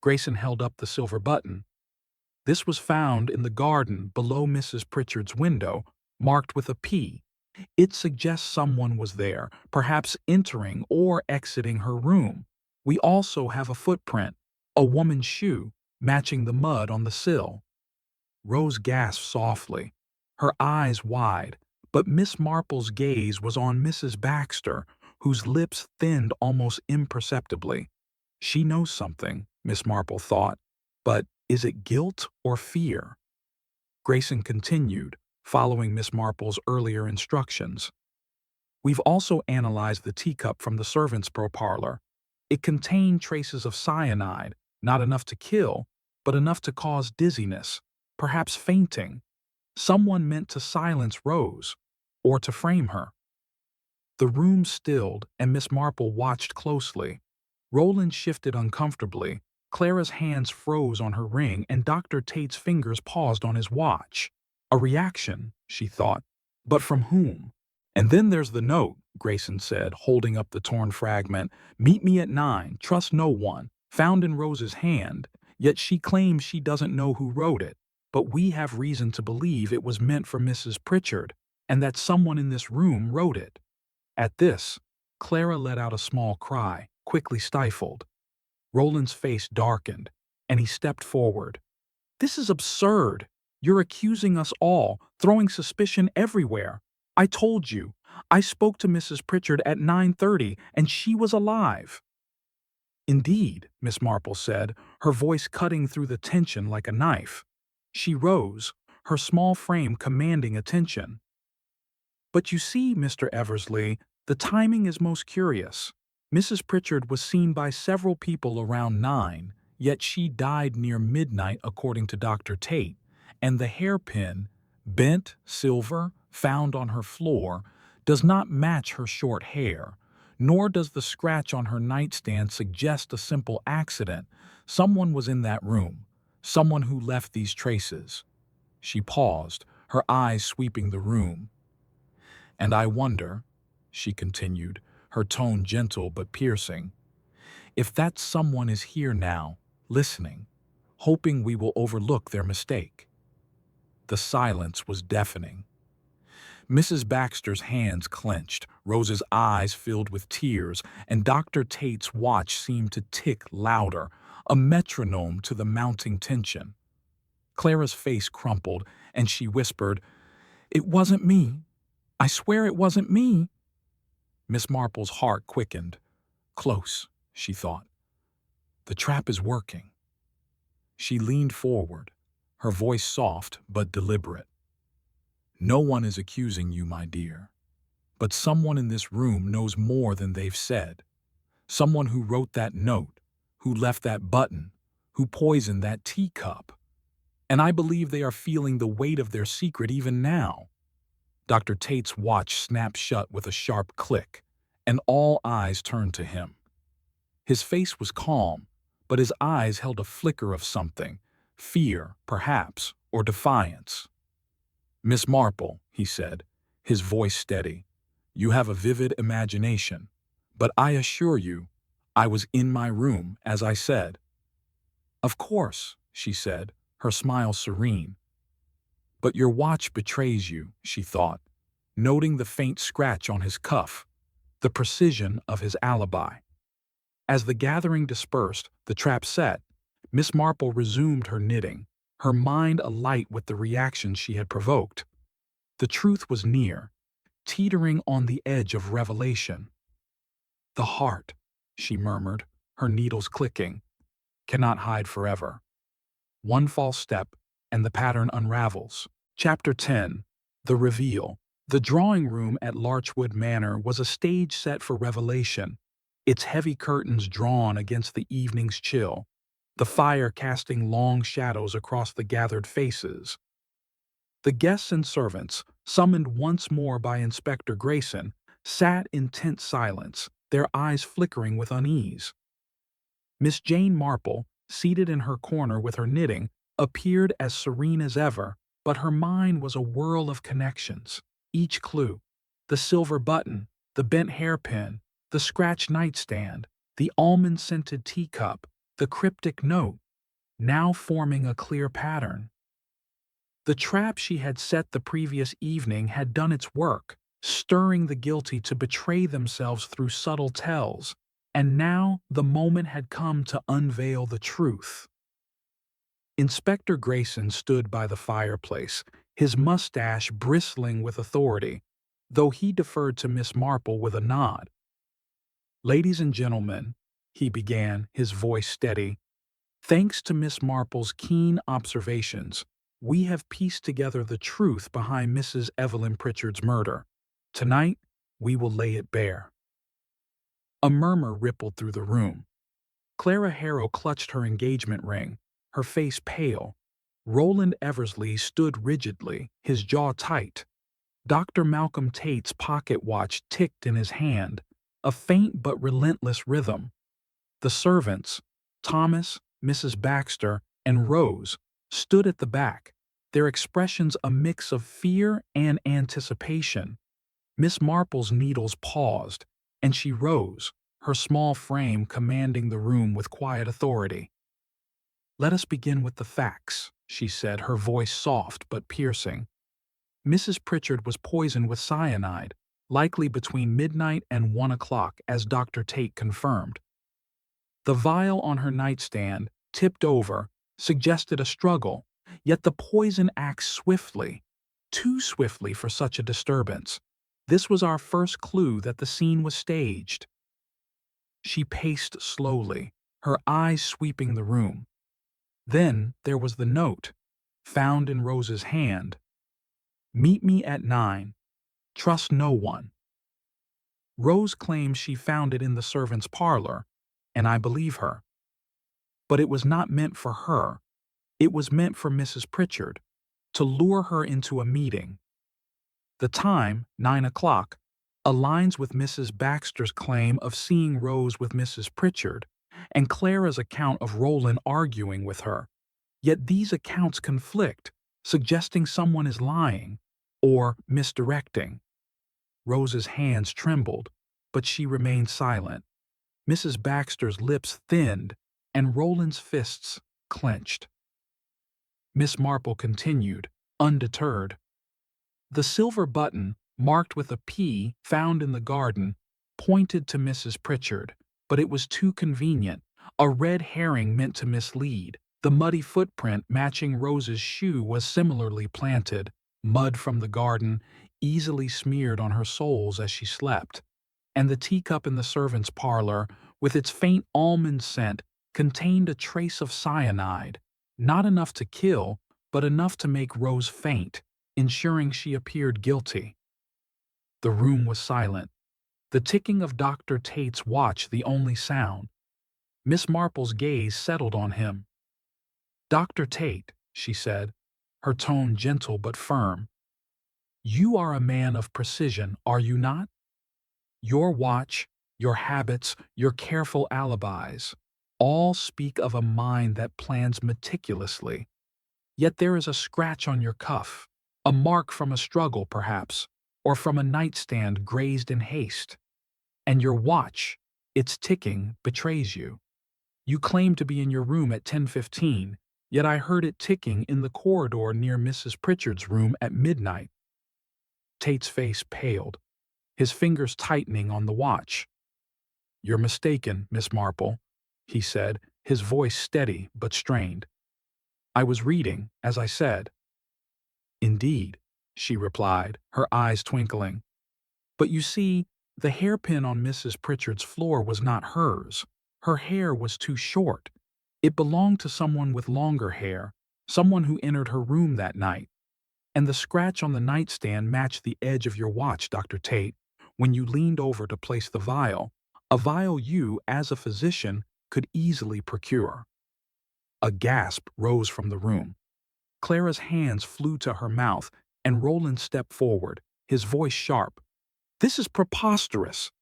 Grayson held up the silver button. "This was found in the garden below Mrs. Pritchard's window, marked with a P. It suggests someone was there, perhaps entering or exiting her room. We also have a footprint, a woman's shoe, matching the mud on the sill." Rose gasped softly, her eyes wide, but Miss Marple's gaze was on Mrs. Baxter, whose lips thinned almost imperceptibly. She knows something, Miss Marple thought, but is it guilt or fear? Grayson continued, following Miss Marple's earlier instructions. "We've also analyzed the teacup from the servants' parlor. It contained traces of cyanide, not enough to kill, but enough to cause dizziness, perhaps fainting. Someone meant to silence Rose, or to frame her." The room stilled, and Miss Marple watched closely. Roland shifted uncomfortably, Clara's hands froze on her ring, and Dr. Tate's fingers paused on his watch. A reaction, she thought, but from whom? "And then there's the note," Grayson said, holding up the torn fragment. "Meet me at 9, trust no one," found in Rose's hand, yet she claims she doesn't know who wrote it. But we have reason to believe it was meant for Mrs. Pritchard, and that someone in this room wrote it. At this, Clara let out a small cry, quickly stifled. Roland's face darkened, and he stepped forward. "This is absurd. You're accusing us all, throwing suspicion everywhere. I told you. I spoke to Mrs. Pritchard at 9:30, and she was alive." "Indeed," Miss Marple said, her voice cutting through the tension like a knife. She rose, her small frame commanding attention. "But you see, Mr. Eversley, the timing is most curious. Mrs. Pritchard was seen by several people around 9, yet she died near midnight according to Dr. Tate, and the hairpin, bent silver, found on her floor, does not match her short hair, nor does the scratch on her nightstand suggest a simple accident. Someone was in that room, someone who left these traces." She paused, her eyes sweeping the room. "And I wonder," she continued, her tone gentle but piercing, "if that someone is here now, listening, hoping we will overlook their mistake." The silence was deafening. Mrs. Baxter's hands clenched, Rose's eyes filled with tears, and Dr. Tate's watch seemed to tick louder, a metronome to the mounting tension. Clara's face crumpled, and she whispered, "It wasn't me. I swear it wasn't me." Miss Marple's heart quickened. Close, she thought. The trap is working. She leaned forward, her voice soft but deliberate. "No one is accusing you, my dear. But someone in this room knows more than they've said. Someone who wrote that note, who left that button, who poisoned that teacup. And I believe they are feeling the weight of their secret even now." Dr. Tate's watch snapped shut with a sharp click, and all eyes turned to him. His face was calm, but his eyes held a flicker of something, fear, perhaps, or defiance. "Miss Marple," he said, his voice steady, "you have a vivid imagination, but I assure you, I was in my room, as I said." "Of course," she said, her smile serene. "But your watch betrays you," she thought, noting the faint scratch on his cuff, the precision of his alibi. As the gathering dispersed, the trap set, Miss Marple resumed her knitting, her mind alight with the reaction she had provoked. The truth was near, teetering on the edge of revelation. "The heart," she murmured, her needles clicking, "cannot hide forever. One false step, and the pattern unravels." Chapter 10. The Reveal. The drawing room at Larchwood Manor was a stage set for revelation, its heavy curtains drawn against the evening's chill, the fire casting long shadows across the gathered faces. The guests and servants, summoned once more by Inspector Grayson, sat in tense silence, their eyes flickering with unease. Miss Jane Marple, seated in her corner with her knitting, appeared as serene as ever, but her mind was a whirl of connections. Each clue, the silver button, the bent hairpin, the scratched nightstand, the almond-scented teacup, the cryptic note, now forming a clear pattern. The trap she had set the previous evening had done its work, stirring the guilty to betray themselves through subtle tells, and now the moment had come to unveil the truth. Inspector Grayson stood by the fireplace, his mustache bristling with authority, though he deferred to Miss Marple with a nod. "Ladies and gentlemen," he began, his voice steady, "thanks to Miss Marple's keen observations, we have pieced together the truth behind Mrs. Evelyn Pritchard's murder. Tonight, we will lay it bare." A murmur rippled through the room. Clara Harrow clutched her engagement ring, her face pale. Roland Eversley stood rigidly, his jaw tight. Dr. Malcolm Tate's pocket watch ticked in his hand, a faint but relentless rhythm. The servants, Thomas, Mrs. Baxter, and Rose, stood at the back, their expressions a mix of fear and anticipation. Miss Marple's needles paused, and she rose, her small frame commanding the room with quiet authority. "Let us begin with the facts," she said, her voice soft but piercing. "Mrs. Pritchard was poisoned with cyanide, likely between midnight and 1 o'clock, as Dr. Tate confirmed. The vial on her nightstand, tipped over, suggested a struggle, yet the poison acts swiftly, too swiftly for such a disturbance. This was our first clue that the scene was staged." She paced slowly, her eyes sweeping the room. Then there was the note, found in Rose's hand. "Meet me at 9. Trust no one." Rose claims she found it in the servants' parlor, and I believe her. But it was not meant for her. It was meant for Mrs. Pritchard, to lure her into a meeting. The time, 9 o'clock, aligns with Mrs. Baxter's claim of seeing Rose with Mrs. Pritchard, and Clara's account of Roland arguing with her. Yet these accounts conflict, suggesting someone is lying or misdirecting. Rose's hands trembled, but she remained silent. Mrs. Baxter's lips thinned, and Roland's fists clenched. Miss Marple continued, undeterred. "The silver button, marked with a P found in the garden, pointed to Mrs. Pritchard, but it was too convenient, a red herring meant to mislead. The muddy footprint matching Rose's shoe was similarly planted, mud from the garden, easily smeared on her soles as she slept. And the teacup in the servants' parlor, with its faint almond scent, contained a trace of cyanide, not enough to kill, but enough to make Rose faint, ensuring she appeared guilty." The room was silent, the ticking of Dr. Tate's watch the only sound. Miss Marple's gaze settled on him. "Dr. Tate," she said, her tone gentle but firm, "you are a man of precision, are you not? Your watch, your habits, your careful alibis, all speak of a mind that plans meticulously. Yet there is a scratch on your cuff, a mark from a struggle, perhaps, or from a nightstand grazed in haste. And your watch, its ticking, betrays you. You claim to be in your room at 10:15, yet I heard it ticking in the corridor near Mrs. Pritchard's room at midnight." Tate's face paled, his fingers tightening on the watch. "You're mistaken, Miss Marple," he said, his voice steady but strained. "I was reading, as I said." "Indeed," she replied, her eyes twinkling. "But you see, the hairpin on Mrs. Pritchard's floor was not hers. Her hair was too short. It belonged to someone with longer hair, someone who entered her room that night. And the scratch on the nightstand matched the edge of your watch, Dr. Tate, when you leaned over to place the vial, a vial you, as a physician, could easily procure." A gasp rose from the room. Clara's hands flew to her mouth, and Roland stepped forward, his voice sharp. "This is preposterous.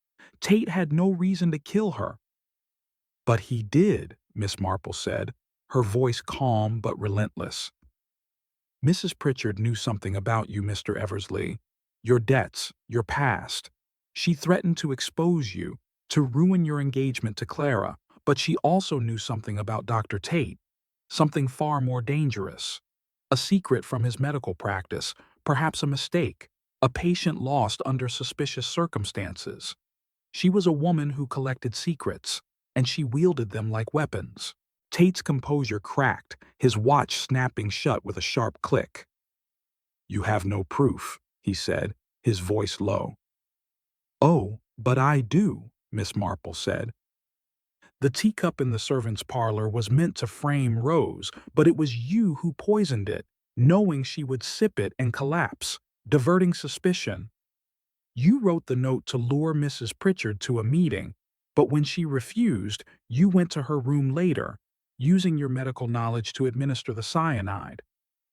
Tate had no reason to kill her." "But he did," Miss Marple said, her voice calm but relentless. "Mrs. Pritchard knew something about you, Mr. Eversley. Your debts, your past. She threatened to expose you, to ruin your engagement to Clara, but she also knew something about Dr. Tate, something far more dangerous. A secret from his medical practice, perhaps a mistake, a patient lost under suspicious circumstances. She was a woman who collected secrets, and she wielded them like weapons." Tate's composure cracked, his watch snapping shut with a sharp click. "You have no proof," he said, his voice low. "Oh, but I do," Miss Marple said. "The teacup in the servants' parlor was meant to frame Rose, but it was you who poisoned it, knowing she would sip it and collapse, diverting suspicion. You wrote the note to lure Mrs. Pritchard to a meeting, but when she refused, you went to her room later, using your medical knowledge to administer the cyanide.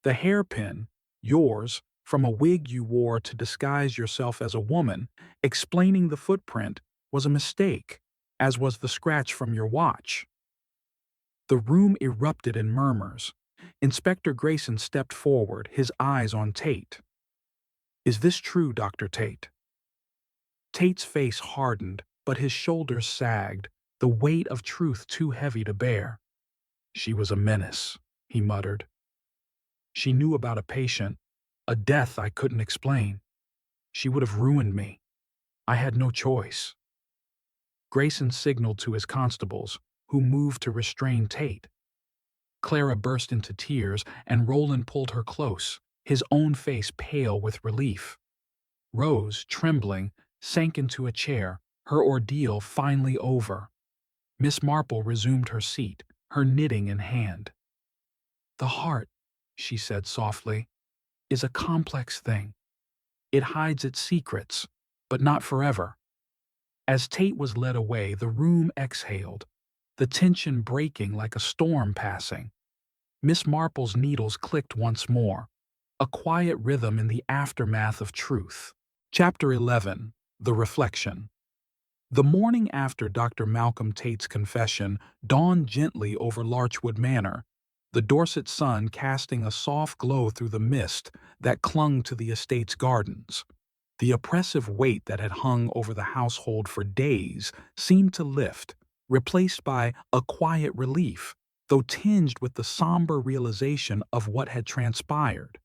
The hairpin, yours, from a wig you wore to disguise yourself as a woman, explaining the footprint, was a mistake, as was the scratch from your watch." The room erupted in murmurs. Inspector Grayson stepped forward, his eyes on Tate. "Is this true, Dr. Tate?" Tate's face hardened, but his shoulders sagged, the weight of truth too heavy to bear. "She was a menace," he muttered. "She knew about a patient, a death I couldn't explain. She would have ruined me. I had no choice." Grayson signaled to his constables, who moved to restrain Tate. Clara burst into tears, and Roland pulled her close, his own face pale with relief. Rose, trembling, sank into a chair, her ordeal finally over. Miss Marple resumed her seat, her knitting in hand. "The heart," she said softly, "is a complex thing. It hides its secrets, but not forever." As Tate was led away, the room exhaled, the tension breaking like a storm passing. Miss Marple's needles clicked once more, a quiet rhythm in the aftermath of truth. Chapter 11. The Reflection. The morning after Dr. Malcolm Tate's confession dawned gently over Larchwood Manor, the Dorset sun casting a soft glow through the mist that clung to the estate's gardens. The oppressive weight that had hung over the household for days seemed to lift, replaced by a quiet relief, though tinged with the somber realization of what had transpired.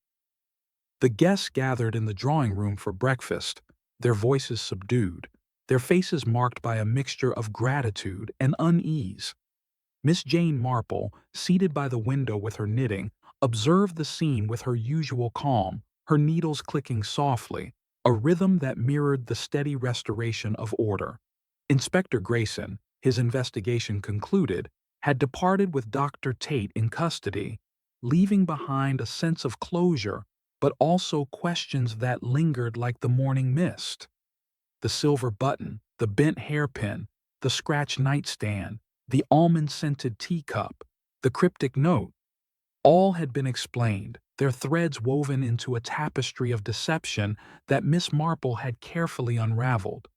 The guests gathered in the drawing room for breakfast, their voices subdued, their faces marked by a mixture of gratitude and unease. Miss Jane Marple, seated by the window with her knitting, observed the scene with her usual calm, her needles clicking softly, a rhythm that mirrored the steady restoration of order. Inspector Grayson, his investigation concluded, had departed with Dr. Tate in custody, leaving behind a sense of closure, but also questions that lingered like the morning mist. The silver button, the bent hairpin, the scratched nightstand, the almond-scented teacup, the cryptic note, all had been explained, their threads woven into a tapestry of deception that Miss Marple had carefully unraveled.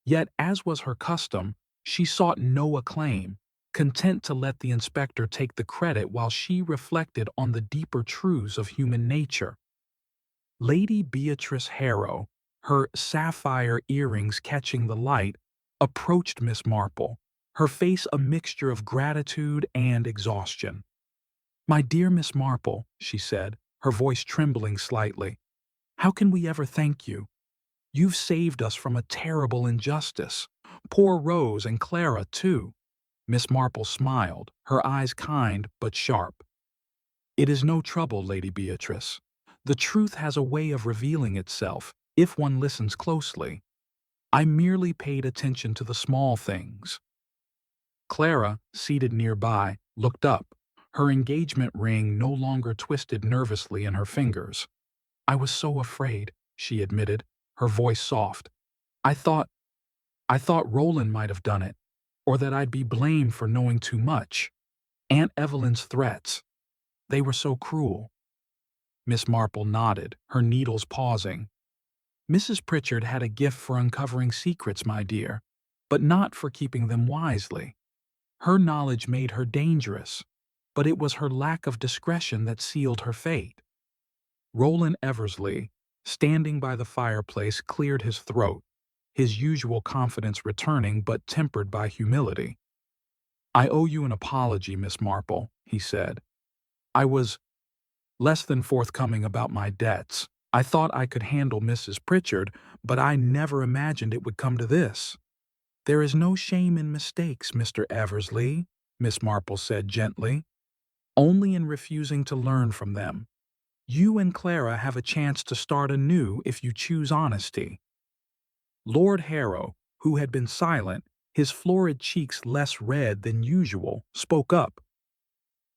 Yet, as was her custom, she sought no acclaim, content to let the inspector take the credit while she reflected on the deeper truths of human nature. Lady Beatrice Harrow, her sapphire earrings catching the light, approached Miss Marple, her face a mixture of gratitude and exhaustion. "My dear Miss Marple," she said, her voice trembling slightly, "how can we ever thank you? You've saved us from a terrible injustice, Poor Rose and Clara, too. Miss Marple smiled, her eyes kind but sharp. It is no trouble, Lady Beatrice. The truth has a way of revealing itself, if one listens closely. I merely paid attention to the small things. Clara, seated nearby, looked up, her engagement ring no longer twisted nervously in her fingers. I was so afraid, she admitted, her voice soft. I thought Roland might have done it, or that I'd be blamed for knowing too much. Aunt Evelyn's threats, they were so cruel. Miss Marple nodded, her needles pausing. Mrs. Pritchard had a gift for uncovering secrets, my dear, but not for keeping them wisely. Her knowledge made her dangerous, but it was her lack of discretion that sealed her fate. Roland Eversley, standing by the fireplace, cleared his throat, his usual confidence returning but tempered by humility. I owe you an apology, Miss Marple, he said. I was less than forthcoming about my debts. I thought I could handle Mrs. Pritchard, but I never imagined it would come to this. There is no shame in mistakes, Mr. Eversley, Miss Marple said gently, only in refusing to learn from them. You and Clara have a chance to start anew if you choose honesty. Lord Harrow, who had been silent, his florid cheeks less red than usual, spoke up.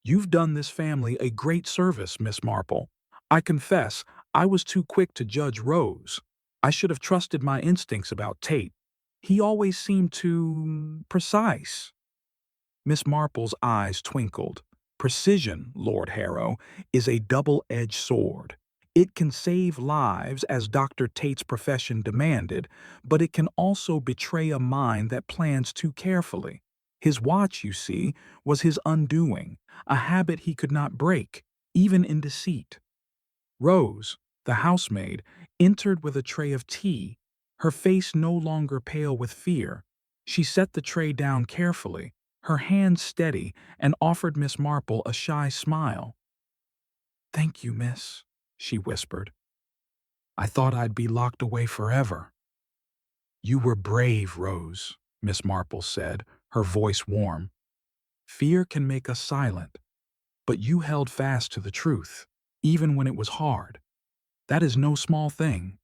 You've done this family a great service, Miss Marple. I confess, I was too quick to judge Rose. I should have trusted my instincts about Tate. He always seemed too precise. Miss Marple's eyes twinkled. Precision, Lord Harrow, is a double-edged sword. It can save lives, as Dr. Tate's profession demanded, but it can also betray a mind that plans too carefully. His watch, you see, was his undoing, a habit he could not break, even in deceit. Rose, the housemaid, entered with a tray of tea, her face no longer pale with fear. She set the tray down carefully, her hands steady, and offered Miss Marple a shy smile. "Thank you, miss," she whispered. "I thought I'd be locked away forever." "You were brave, Rose," Miss Marple said, her voice warm. "Fear can make us silent, but you held fast to the truth, even when it was hard. That is no small thing."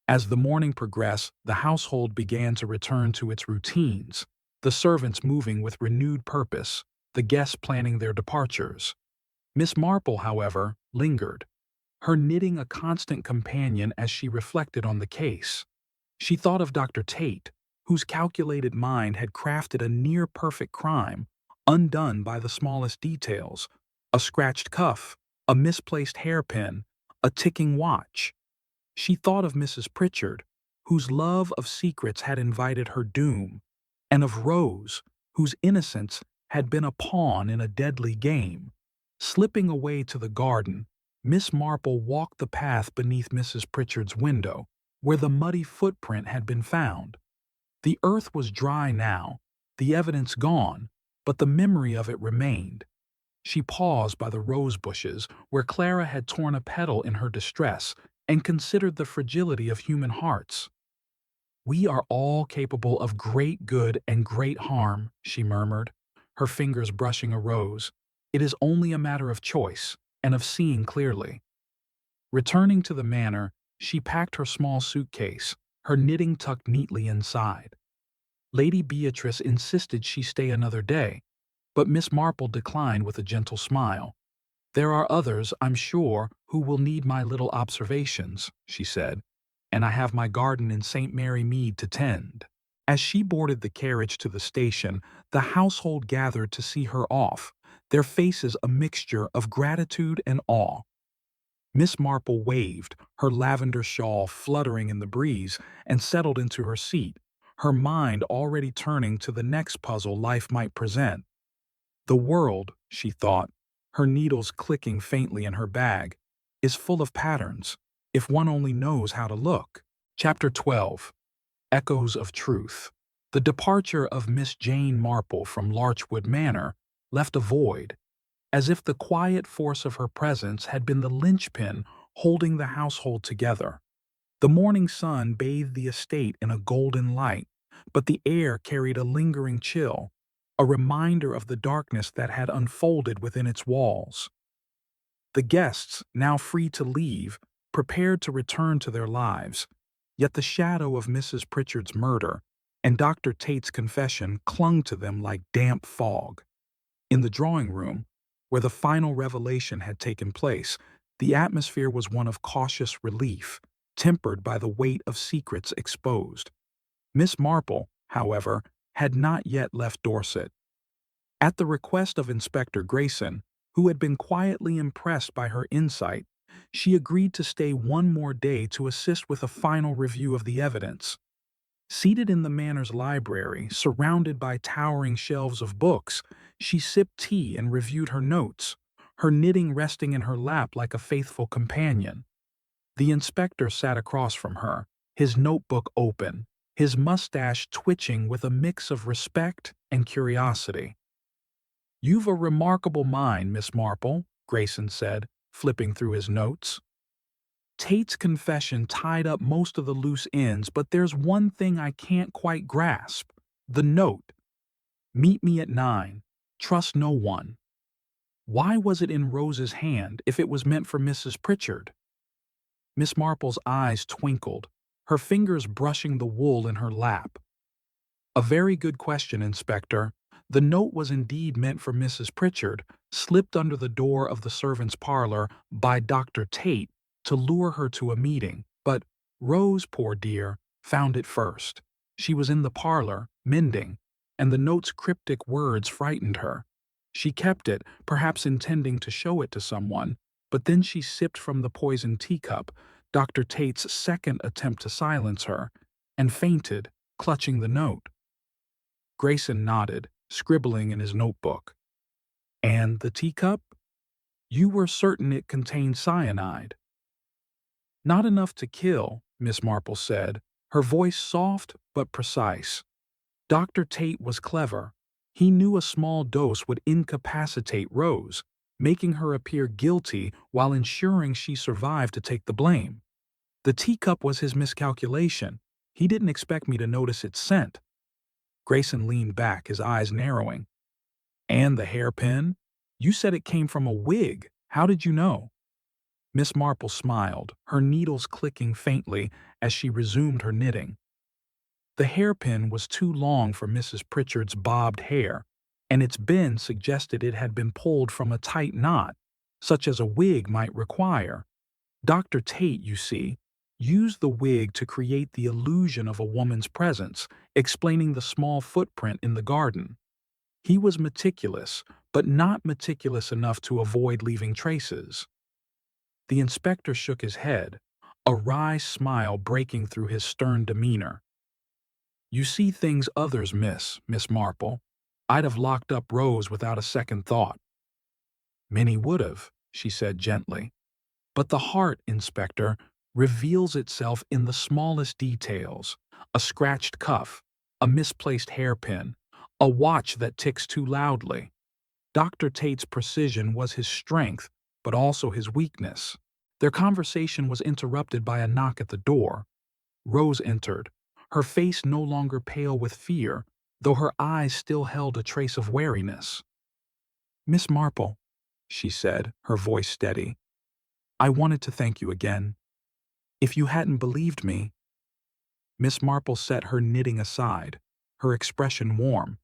As the morning progressed, the household began to return to its routines, the servants moving with renewed purpose, the guests planning their departures. Miss Marple, however, lingered, her knitting a constant companion as she reflected on the case. She thought of Dr. Tate, whose calculated mind had crafted a near-perfect crime, undone by the smallest details, a scratched cuff, a misplaced hairpin, a ticking watch. She thought of Mrs. Pritchard, whose love of secrets had invited her doom, and of Rose, whose innocence had been a pawn in a deadly game. Slipping away to the garden, Miss Marple walked the path beneath Mrs. Pritchard's window, where the muddy footprint had been found. The earth was dry now, the evidence gone, but the memory of it remained. She paused by the rose bushes, where Clara had torn a petal in her distress, and considered the fragility of human hearts. "We are all capable of great good and great harm," she murmured, her fingers brushing a rose. "It is only a matter of choice, and of seeing clearly." Returning to the manor, she packed her small suitcase, her knitting tucked neatly inside. Lady Beatrice insisted she stay another day, but Miss Marple declined with a gentle smile. "There are others, I'm sure, who will need my little observations," she said, "and I have my garden in St. Mary Mead to tend." As she boarded the carriage to the station, the household gathered to see her off, their faces a mixture of gratitude and awe. Miss Marple waved, her lavender shawl fluttering in the breeze, and settled into her seat, her mind already turning to the next puzzle life might present. The world, she thought, her needles clicking faintly in her bag, is full of patterns, if one only knows how to look. Chapter 12. Echoes of Truth. The departure of Miss Jane Marple from Larchwood Manor left a void, as if the quiet force of her presence had been the linchpin holding the household together. The morning sun bathed the estate in a golden light, but the air carried a lingering chill, a reminder of the darkness that had unfolded within its walls. The guests, now free to leave, prepared to return to their lives, yet the shadow of Mrs. Pritchard's murder and Dr. Tate's confession clung to them like damp fog. In the drawing room, where the final revelation had taken place, the atmosphere was one of cautious relief, tempered by the weight of secrets exposed. Miss Marple, however, had not yet left Dorset. At the request of Inspector Grayson, who had been quietly impressed by her insight, she agreed to stay one more day to assist with a final review of the evidence. Seated in the manor's library, surrounded by towering shelves of books, she sipped tea and reviewed her notes, her knitting resting in her lap like a faithful companion. The inspector sat across from her, his notebook open, his mustache twitching with a mix of respect and curiosity. "You've a remarkable mind, Miss Marple," Grayson said, flipping through his notes. "Tate's confession tied up most of the loose ends, but there's one thing I can't quite grasp. The note. Meet me at 9. Trust no one. Why was it in Rose's hand if it was meant for Mrs. Pritchard?" Miss Marple's eyes twinkled, her fingers brushing the wool in her lap. "A very good question, Inspector. The note was indeed meant for Mrs. Pritchard, slipped under the door of the servants' parlor by Dr. Tate to lure her to a meeting, but Rose, poor dear, found it first. She was in the parlor, mending, and the note's cryptic words frightened her. She kept it, perhaps intending to show it to someone, but then she sipped from the poisoned teacup, Dr. Tate's second attempt to silence her, and fainted, clutching the note." Grayson nodded, scribbling in his notebook. "And the teacup? You were certain it contained cyanide." "Not enough to kill," Miss Marple said, her voice soft but precise. "Dr. Tate was clever. He knew a small dose would incapacitate Rose, making her appear guilty while ensuring she survived to take the blame. The teacup was his miscalculation. He didn't expect me to notice its scent." Grayson leaned back, his eyes narrowing. "And the hairpin? You said it came from a wig. How did you know?" Miss Marple smiled, her needles clicking faintly as she resumed her knitting. "The hairpin was too long for Mrs. Pritchard's bobbed hair, and its bend suggested it had been pulled from a tight knot, such as a wig might require. Dr. Tate, you see, used the wig to create the illusion of a woman's presence, explaining the small footprint in the garden. He was meticulous, but not meticulous enough to avoid leaving traces." The inspector shook his head, a wry smile breaking through his stern demeanor. "You see things others miss, Miss Marple. I'd have locked up Rose without a second thought." "Many would have," she said gently. "But the heart, Inspector, reveals itself in the smallest details. A scratched cuff, a misplaced hairpin, a watch that ticks too loudly. Dr. Tate's precision was his strength, but also his weakness." Their conversation was interrupted by a knock at the door. Rose entered, her face no longer pale with fear, though her eyes still held a trace of wariness. "Miss Marple," she said, her voice steady, "I wanted to thank you again. If you hadn't believed me—" Miss Marple set her knitting aside, her expression warm.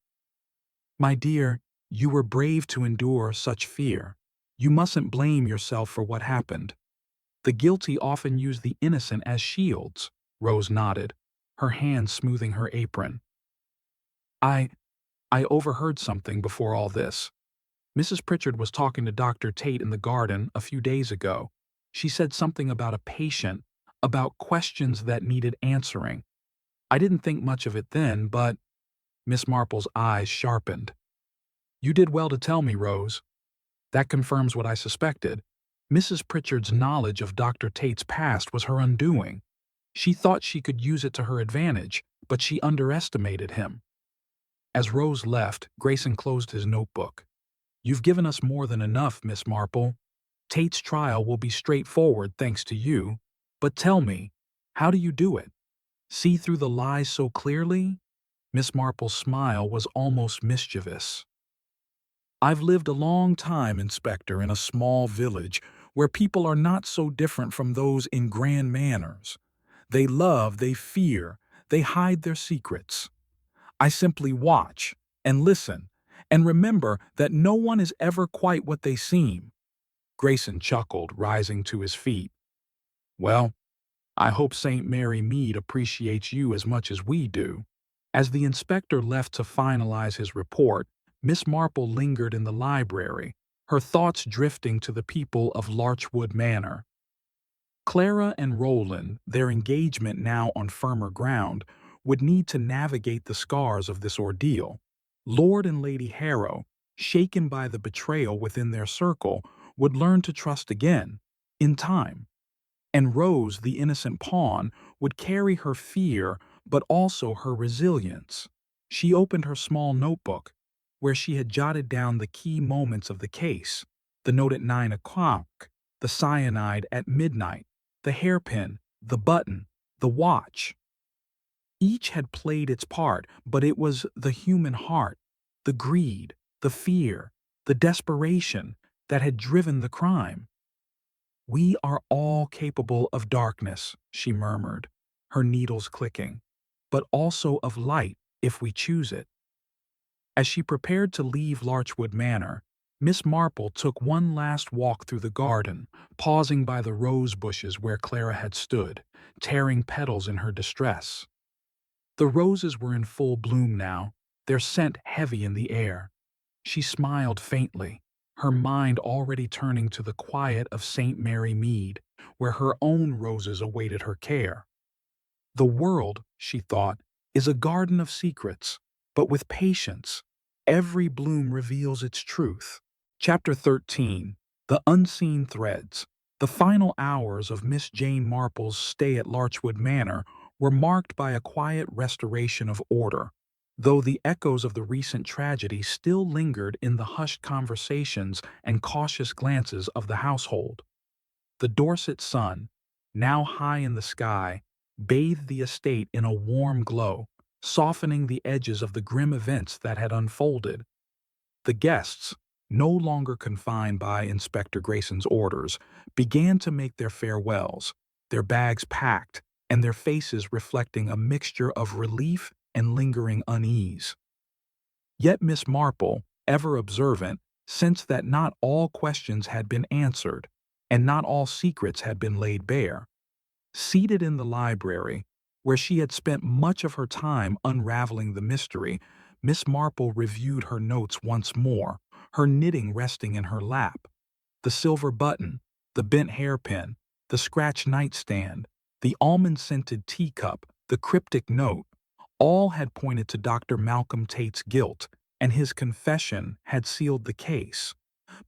"My dear, you were brave to endure such fear. You mustn't blame yourself for what happened. The guilty often use the innocent as shields." Rose nodded, her hand smoothing her apron. I overheard something before all this. Mrs. Pritchard was talking to Dr. Tate in the garden a few days ago. She said something about a patient, about questions that needed answering. I didn't think much of it then, but—" Miss Marple's eyes sharpened. "You did well to tell me, Rose. That confirms what I suspected. Mrs. Pritchard's knowledge of Dr. Tate's past was her undoing. She thought she could use it to her advantage, but she underestimated him." As Rose left, Grayson closed his notebook. "You've given us more than enough, Miss Marple. Tate's trial will be straightforward thanks to you. But tell me, how do you do it? See through the lies so clearly?" Miss Marple's smile was almost mischievous. I've lived a long time, Inspector, in a small village where people are not so different from those in grand manors. They love, they fear, they hide their secrets. I simply watch and listen and remember that no one is ever quite what they seem. Grayson chuckled, rising to his feet. Well, I hope St. Mary Mead appreciates you as much as we do. As the inspector left to finalize his report, Miss Marple lingered in the library, her thoughts drifting to the people of Larchwood Manor. Clara and Roland, their engagement now on firmer ground, would need to navigate the scars of this ordeal. Lord and Lady Harrow, shaken by the betrayal within their circle, would learn to trust again, in time. And Rose, the innocent pawn, would carry her fear but also her resilience. She opened her small notebook, where she had jotted down the key moments of the case: the note at 9 o'clock, the cyanide at midnight, the hairpin, the button, the watch. Each had played its part, but it was the human heart, the greed, the fear, the desperation that had driven the crime. We are all capable of darkness, she murmured, her needles clicking, but also of light if we choose it. As she prepared to leave Larchwood Manor, Miss Marple took one last walk through the garden, pausing by the rose bushes where Clara had stood, tearing petals in her distress. The roses were in full bloom now, their scent heavy in the air. She smiled faintly, her mind already turning to the quiet of St. Mary Mead, where her own roses awaited her care. The world, she thought, is a garden of secrets, but with patience, every bloom reveals its truth. Chapter 13. The Unseen Threads. The final hours of Miss Jane Marple's stay at Larchwood Manor were marked by a quiet restoration of order, though the echoes of the recent tragedy still lingered in the hushed conversations and cautious glances of the household. The Dorset sun, now high in the sky, bathed the estate in a warm glow, softening the edges of the grim events that had unfolded. The guests, no longer confined by Inspector Grayson's orders, began to make their farewells, their bags packed, and their faces reflecting a mixture of relief and lingering unease. Yet Miss Marple, ever observant, sensed that not all questions had been answered, and not all secrets had been laid bare. Seated in the library, where she had spent much of her time unraveling the mystery, Miss Marple reviewed her notes once more, her knitting resting in her lap. The silver button, the bent hairpin, the scratched nightstand, the almond-scented teacup, the cryptic note, all had pointed to Dr. Malcolm Tate's guilt, and his confession had sealed the case.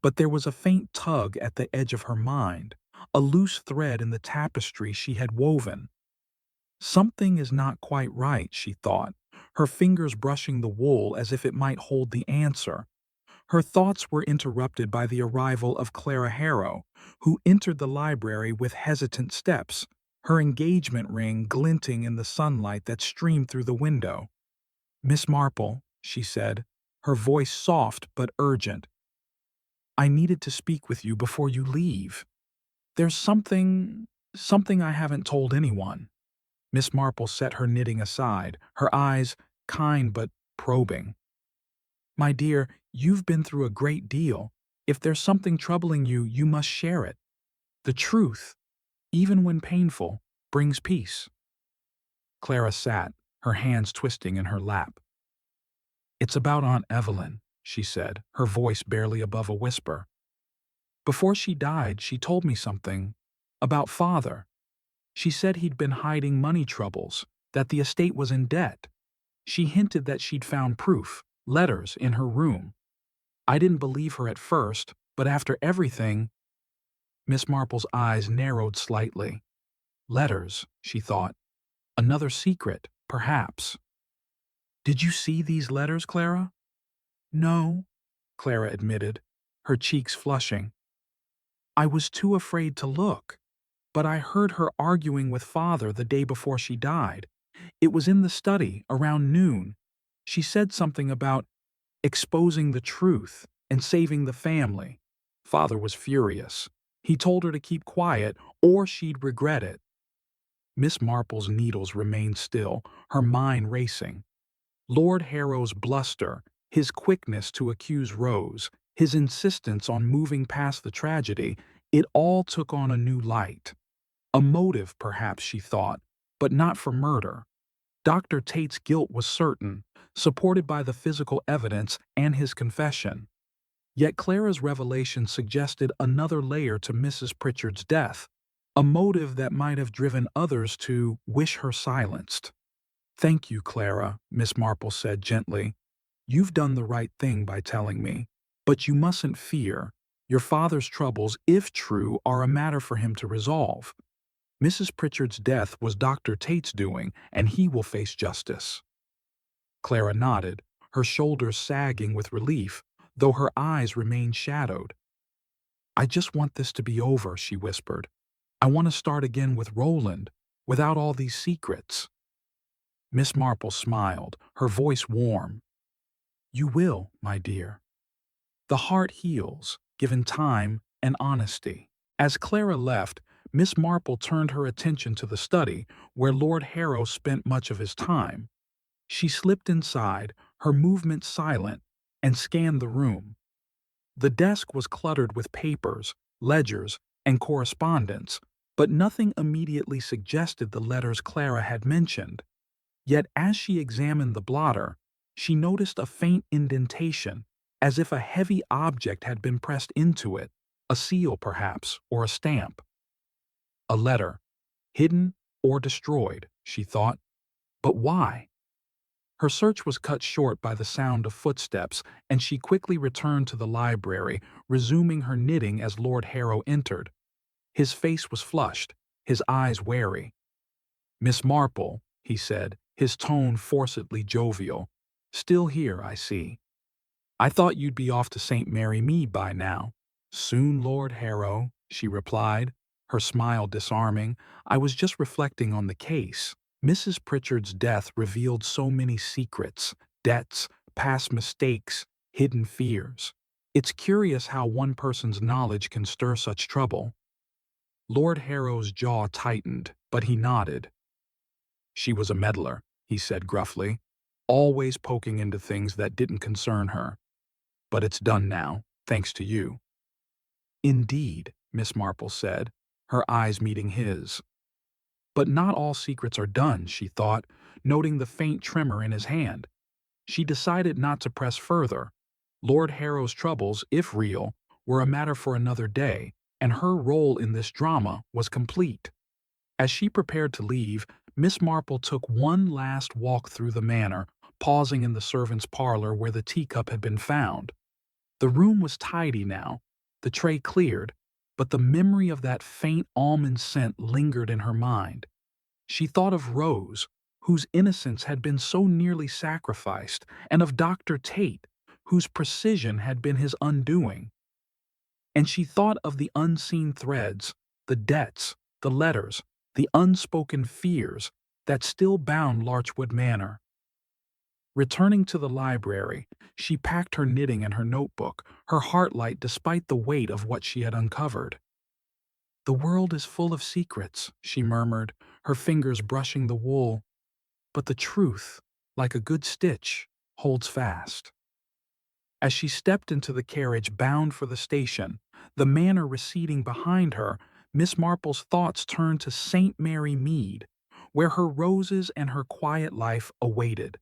But there was a faint tug at the edge of her mind, a loose thread in the tapestry she had woven. Something is not quite right, she thought, her fingers brushing the wool as if it might hold the answer. Her thoughts were interrupted by the arrival of Clara Harrow, who entered the library with hesitant steps, her engagement ring glinting in the sunlight that streamed through the window. "Miss Marple," she said, her voice soft but urgent, "I needed to speak with you before you leave. There's something I haven't told anyone." Miss Marple set her knitting aside, her eyes kind but probing. "My dear, you've been through a great deal. If there's something troubling you, you must share it. The truth, even when painful, brings peace." Clara sat, her hands twisting in her lap. "It's about Aunt Evelyn," she said, her voice barely above a whisper. "Before she died, she told me something about Father. She said he'd been hiding money troubles, that the estate was in debt. She hinted that she'd found proof, letters, in her room. I didn't believe her at first, but after everything—" Miss Marple's eyes narrowed slightly. Letters, she thought. Another secret, perhaps. "Did you see these letters, Clara?" "No," Clara admitted, her cheeks flushing. "I was too afraid to look, but I heard her arguing with Father the day before she died. It was in the study, around noon. She said something about exposing the truth and saving the family. Father was furious. He told her to keep quiet or she'd regret it. Miss Marple's needles remained still, her mind racing. Lord Harrow's bluster, his quickness to accuse Rose, his insistence on moving past the tragedy, it all took on a new light. A motive, perhaps, she thought, but not for murder. Dr. Tate's guilt was certain, supported by the physical evidence and his confession. Yet Clara's revelation suggested another layer to Mrs. Pritchard's death, a motive that might have driven others to wish her silenced. "Thank you, Clara," Miss Marple said gently. "You've done the right thing by telling me. But you mustn't fear. Your father's troubles, if true, are a matter for him to resolve. Mrs. Pritchard's death was Dr. Tate's doing, and he will face justice." Clara nodded, her shoulders sagging with relief, though her eyes remained shadowed. "I just want this to be over," she whispered. "I want to start again with Roland, without all these secrets." Miss Marple smiled, her voice warm. "You will, my dear. The heart heals, given time and honesty." As Clara left, Miss Marple turned her attention to the study, where Lord Harrow spent much of his time. She slipped inside, her movements silent, and scanned the room. The desk was cluttered with papers, ledgers, and correspondence, but nothing immediately suggested the letters Clara had mentioned. Yet as she examined the blotter, she noticed a faint indentation, as if a heavy object had been pressed into it, a seal perhaps, or a stamp. A letter, hidden or destroyed, she thought. But why? Her search was cut short by the sound of footsteps, and she quickly returned to the library, resuming her knitting as Lord Harrow entered. His face was flushed, his eyes wary. "Miss Marple," he said, his tone forcedly jovial. "Still here, I see. I thought you'd be off to St. Mary Mead by now." "Soon, Lord Harrow," she replied, her smile disarming. "I was just reflecting on the case. Mrs. Pritchard's death revealed so many secrets, debts, past mistakes, hidden fears. It's curious how one person's knowledge can stir such trouble." Lord Harrow's jaw tightened, but he nodded. "She was a meddler," he said gruffly, "always poking into things that didn't concern her. But it's done now, thanks to you." "Indeed," Miss Marple said, her eyes meeting his. "But not all secrets are done," she thought, noting the faint tremor in his hand. She decided not to press further. Lord Harrow's troubles, if real, were a matter for another day, and her role in this drama was complete. As she prepared to leave, Miss Marple took one last walk through the manor, pausing in the servants' parlor where the teacup had been found. The room was tidy now, the tray cleared, but the memory of that faint almond scent lingered in her mind. She thought of Rose, whose innocence had been so nearly sacrificed, and of Dr. Tate, whose precision had been his undoing. And she thought of the unseen threads, the debts, the letters, the unspoken fears that still bound Larchwood Manor. Returning to the library, she packed her knitting and her notebook, her heart light despite the weight of what she had uncovered. "The world is full of secrets," she murmured, her fingers brushing the wool. "But the truth, like a good stitch, holds fast." As she stepped into the carriage bound for the station, the manor receding behind her, Miss Marple's thoughts turned to St. Mary Mead, where her roses and her quiet life awaited.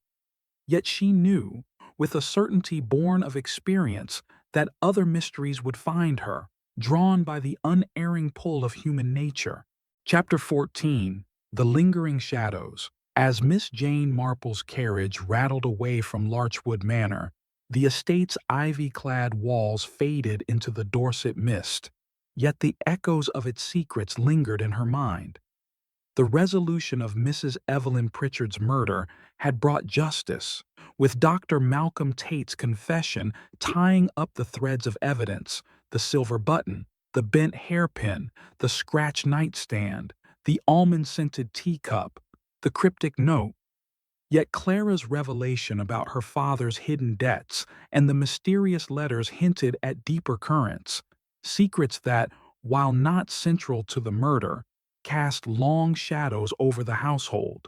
Yet she knew, with a certainty born of experience, that other mysteries would find her, drawn by the unerring pull of human nature. Chapter 14. The Lingering Shadows. As Miss Jane Marple's carriage rattled away from Larchwood Manor, the estate's ivy-clad walls faded into the Dorset mist, yet the echoes of its secrets lingered in her mind. The resolution of Mrs. Evelyn Pritchard's murder had brought justice, with Dr. Malcolm Tate's confession tying up the threads of evidence, the silver button, the bent hairpin, the scratched nightstand, the almond-scented teacup, the cryptic note. Yet Clara's revelation about her father's hidden debts and the mysterious letters hinted at deeper currents, secrets that, while not central to the murder, cast long shadows over the household.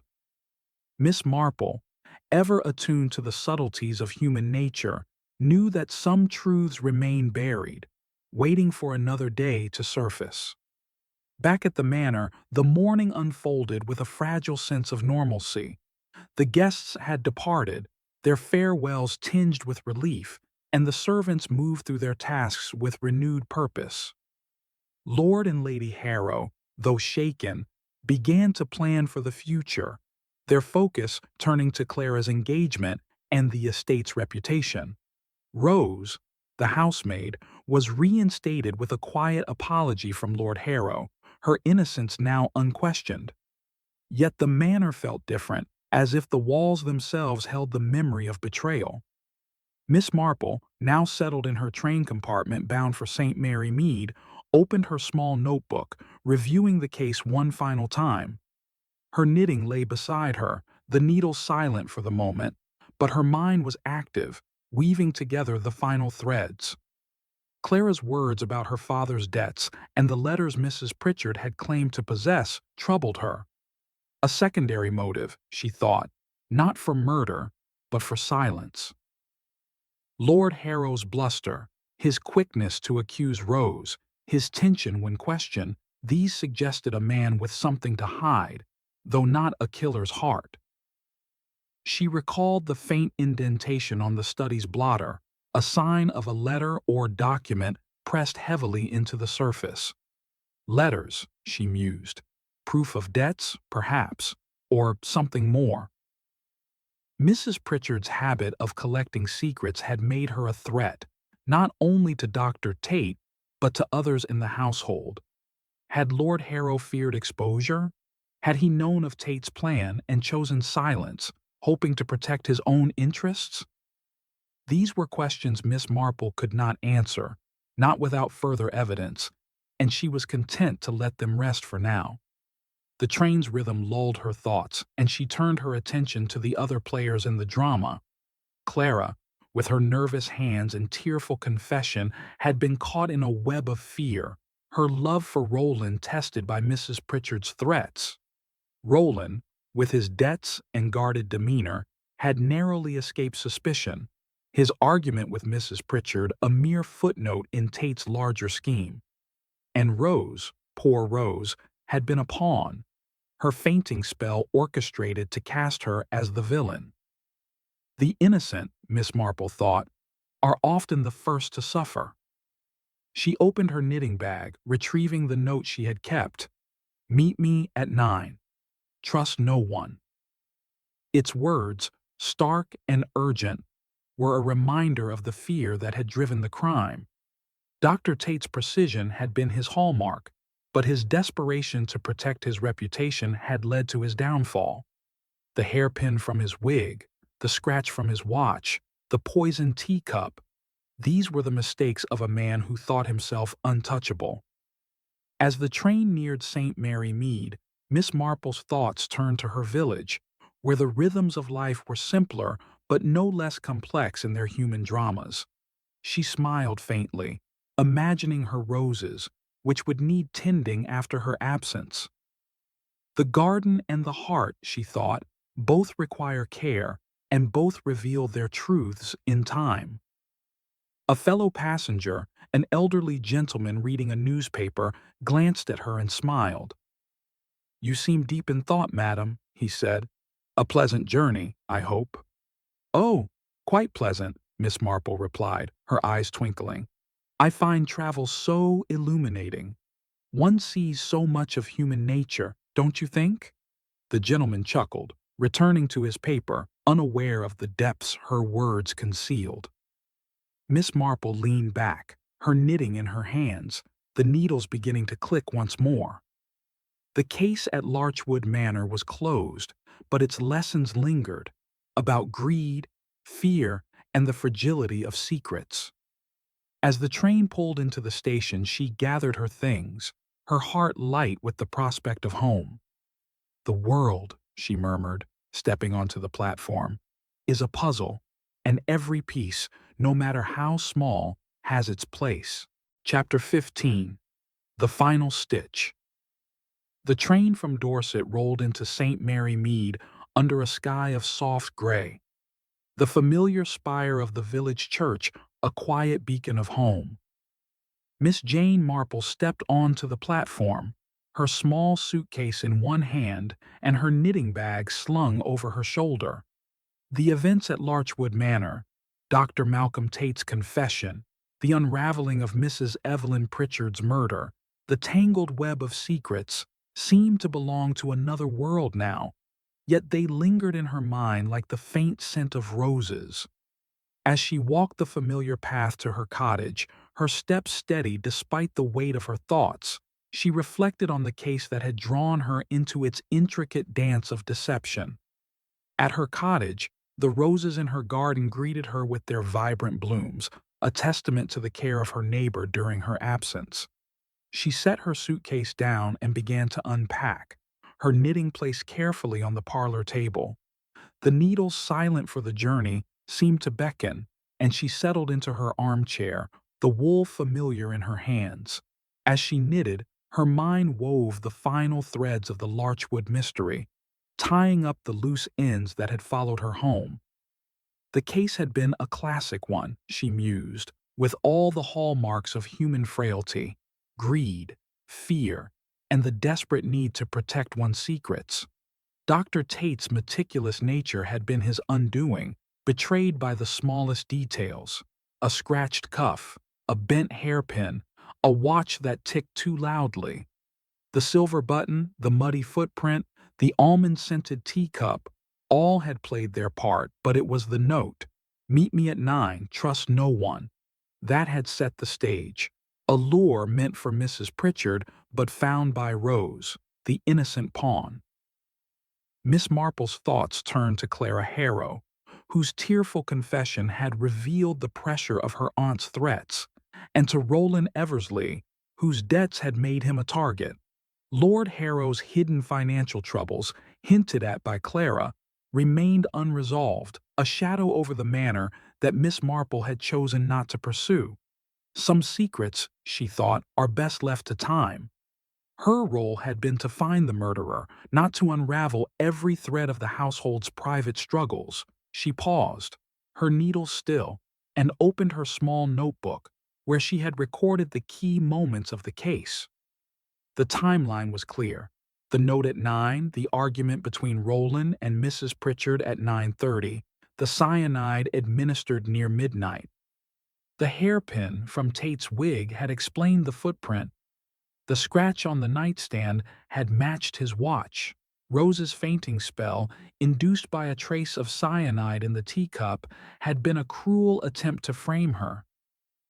Miss Marple, ever attuned to the subtleties of human nature, knew that some truths remain buried, waiting for another day to surface. Back at the manor, the morning unfolded with a fragile sense of normalcy. The guests had departed, their farewells tinged with relief, and the servants moved through their tasks with renewed purpose. Lord and Lady Harrow, though shaken, began to plan for the future, their focus turning to Clara's engagement and the estate's reputation. Rose, the housemaid, was reinstated with a quiet apology from Lord Harrow, her innocence now unquestioned. Yet the manor felt different, as if the walls themselves held the memory of betrayal. Miss Marple, now settled in her train compartment bound for St. Mary Mead, opened her small notebook, reviewing the case one final time. Her knitting lay beside her, the needle silent for the moment, but her mind was active, weaving together the final threads. Clara's words about her father's debts and the letters Mrs. Pritchard had claimed to possess troubled her. A secondary motive, she thought, not for murder, but for silence. Lord Harrow's bluster, his quickness to accuse Rose, his tension when questioned, these suggested a man with something to hide, though not a killer's heart. She recalled the faint indentation on the study's blotter, a sign of a letter or document pressed heavily into the surface. Letters, she mused. Proof of debts, perhaps, or something more. Mrs. Pritchard's habit of collecting secrets had made her a threat, not only to Dr. Tate, but to others in the household. Had Lord Harrow feared exposure? Had he known of Tate's plan and chosen silence, hoping to protect his own interests? These were questions Miss Marple could not answer, not without further evidence, and she was content to let them rest for now. The train's rhythm lulled her thoughts, and she turned her attention to the other players in the drama. Clara, with her nervous hands and tearful confession, had been caught in a web of fear, her love for Roland tested by Mrs. Pritchard's threats. Roland, with his debts and guarded demeanor, had narrowly escaped suspicion, his argument with Mrs. Pritchard a mere footnote in Tate's larger scheme. And Rose, poor Rose, had been a pawn, her fainting spell orchestrated to cast her as the villain. The innocent, Miss Marple thought, are often the first to suffer. She opened her knitting bag, retrieving the note she had kept. "Meet me at 9. Trust no one." Its words, stark and urgent, were a reminder of the fear that had driven the crime. Dr. Tate's precision had been his hallmark, but his desperation to protect his reputation had led to his downfall. The hairpin from his wig, the scratch from his watch, the poisoned teacup, these were the mistakes of a man who thought himself untouchable. As the train neared St. Mary Mead, Miss Marple's thoughts turned to her village, where the rhythms of life were simpler but no less complex in their human dramas. She smiled faintly, imagining her roses, which would need tending after her absence. The garden and the heart, she thought, both require care, and both reveal their truths in time. A fellow passenger, an elderly gentleman reading a newspaper, glanced at her and smiled. "You seem deep in thought, madam," he said. "A pleasant journey, I hope." "Oh, quite pleasant," Miss Marple replied, her eyes twinkling. "I find travel so illuminating. One sees so much of human nature, don't you think?" The gentleman chuckled, returning to his paper, unaware of the depths her words concealed. Miss Marple leaned back, her knitting in her hands, the needles beginning to click once more. The case at Larchwood Manor was closed, but its lessons lingered, about greed, fear, and the fragility of secrets. As the train pulled into the station, she gathered her things, her heart light with the prospect of home. "The world," she murmured, stepping onto the platform, is a puzzle, and every piece, no matter how small, has its place. Chapter 15. The Final Stitch. The train from Dorset rolled into St. Mary Mead under a sky of soft gray. The familiar spire of the village church, a quiet beacon of home. Miss Jane Marple stepped onto the platform, her small suitcase in one hand and her knitting bag slung over her shoulder. The events at Larchwood Manor, Dr. Malcolm Tate's confession, the unraveling of Mrs. Evelyn Pritchard's murder, the tangled web of secrets, seemed to belong to another world now, yet they lingered in her mind like the faint scent of roses. As she walked the familiar path to her cottage, her steps steady despite the weight of her thoughts, she reflected on the case that had drawn her into its intricate dance of deception. At her cottage, the roses in her garden greeted her with their vibrant blooms, a testament to the care of her neighbor during her absence. She set her suitcase down and began to unpack, her knitting placed carefully on the parlor table. The needles, silent for the journey, seemed to beckon, and she settled into her armchair, the wool familiar in her hands. As she knitted, her mind wove the final threads of the Larchwood mystery, tying up the loose ends that had followed her home. The case had been a classic one, she mused, with all the hallmarks of human frailty, greed, fear, and the desperate need to protect one's secrets. Dr. Tate's meticulous nature had been his undoing, betrayed by the smallest details: a scratched cuff, a bent hairpin, a watch that ticked too loudly. The silver button, the muddy footprint, the almond-scented teacup, all had played their part, but it was the note, "Meet me at 9, trust no one," that had set the stage. A lure meant for Mrs. Pritchard, but found by Rose, the innocent pawn. Miss Marple's thoughts turned to Clara Harrow, whose tearful confession had revealed the pressure of her aunt's threats, and to Roland Eversley, whose debts had made him a target. Lord Harrow's hidden financial troubles, hinted at by Clara, remained unresolved, a shadow over the manor that Miss Marple had chosen not to pursue. Some secrets, she thought, are best left to time. Her role had been to find the murderer, not to unravel every thread of the household's private struggles. She paused, her needle still, and opened her small notebook, where she had recorded the key moments of the case. The timeline was clear. The note at 9, the argument between Roland and Mrs. Pritchard at 9:30, the cyanide administered near midnight. The hairpin from Tate's wig had explained the footprint. The scratch on the nightstand had matched his watch. Rose's fainting spell, induced by a trace of cyanide in the teacup, had been a cruel attempt to frame her.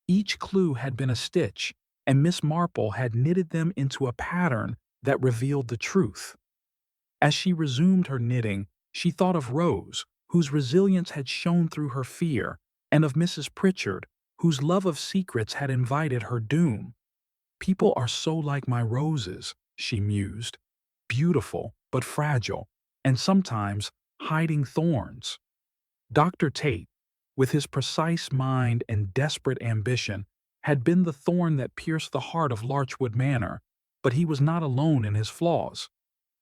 Each clue had been a stitch, and Miss Marple had knitted them into a pattern that revealed the truth. As she resumed her knitting, she thought of Rose, whose resilience had shone through her fear, and of Mrs. Pritchard, whose love of secrets had invited her doom. People are so like my roses, she mused, beautiful but fragile, and sometimes hiding thorns. Dr. Tate, with his precise mind and desperate ambition, had been the thorn that pierced the heart of Larchwood Manor, but he was not alone in his flaws.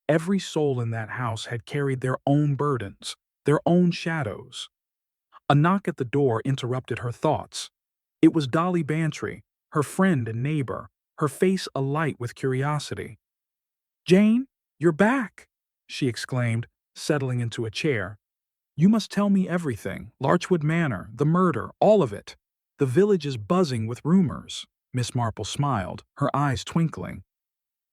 Every soul in that house had carried their own burdens, their own shadows. A knock at the door interrupted her thoughts. It was Dolly Bantry, her friend and neighbor, her face alight with curiosity. "Jane, you're back!" she exclaimed, settling into a chair. "You must tell me everything. Larchwood Manor, the murder, all of it. The village is buzzing with rumors." Miss Marple smiled, her eyes twinkling.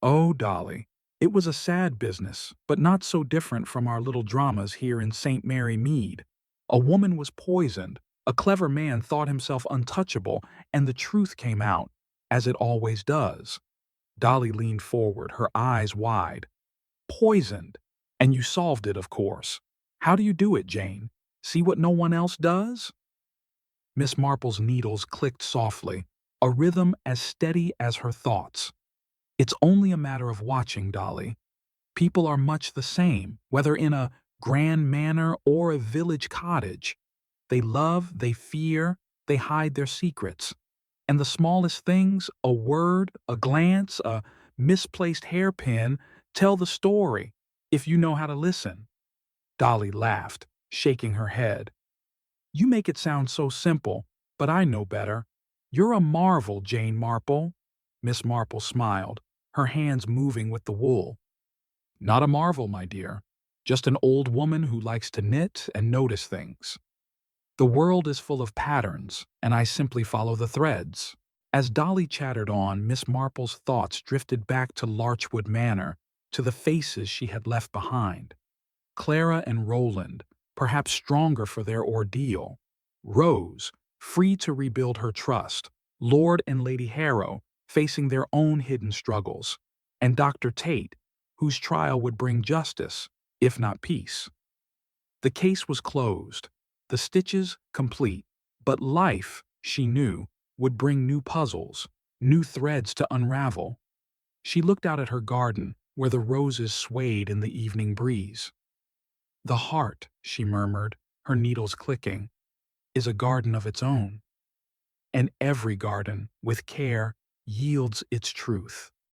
"Oh, Dolly, it was a sad business, but not so different from our little dramas here in St. Mary Mead. A woman was poisoned, a clever man thought himself untouchable, and the truth came out, as it always does." Dolly leaned forward, her eyes wide. "Poisoned! And you solved it, of course. How do you do it, Jane? See what no one else does?" Miss Marple's needles clicked softly, a rhythm as steady as her thoughts. "It's only a matter of watching, Dolly. People are much the same, whether in a grand manor or a village cottage. They love, they fear, they hide their secrets. And the smallest things, a word, a glance, a misplaced hairpin, tell the story, if you know how to listen. Dolly laughed, shaking her head. You make it sound so simple, but I know better. You're a marvel, Jane Marple. Miss Marple smiled, her hands moving with the wool. Not a marvel, my dear. Just an old woman who likes to knit and notice things. The world is full of patterns, and I simply follow the threads. As Dolly chattered on, Miss Marple's thoughts drifted back to Larchwood Manor, to the faces she had left behind. Clara and Roland, perhaps stronger for their ordeal. Rose, free to rebuild her trust. Lord and Lady Harrow, facing their own hidden struggles. And Dr. Tate, whose trial would bring justice, if not peace. The case was closed, the stitches complete, but life, she knew, would bring new puzzles, new threads to unravel. She looked out at her garden, where the roses swayed in the evening breeze. The heart, she murmured, her needles clicking, is a garden of its own. And every garden, with care, yields its truth.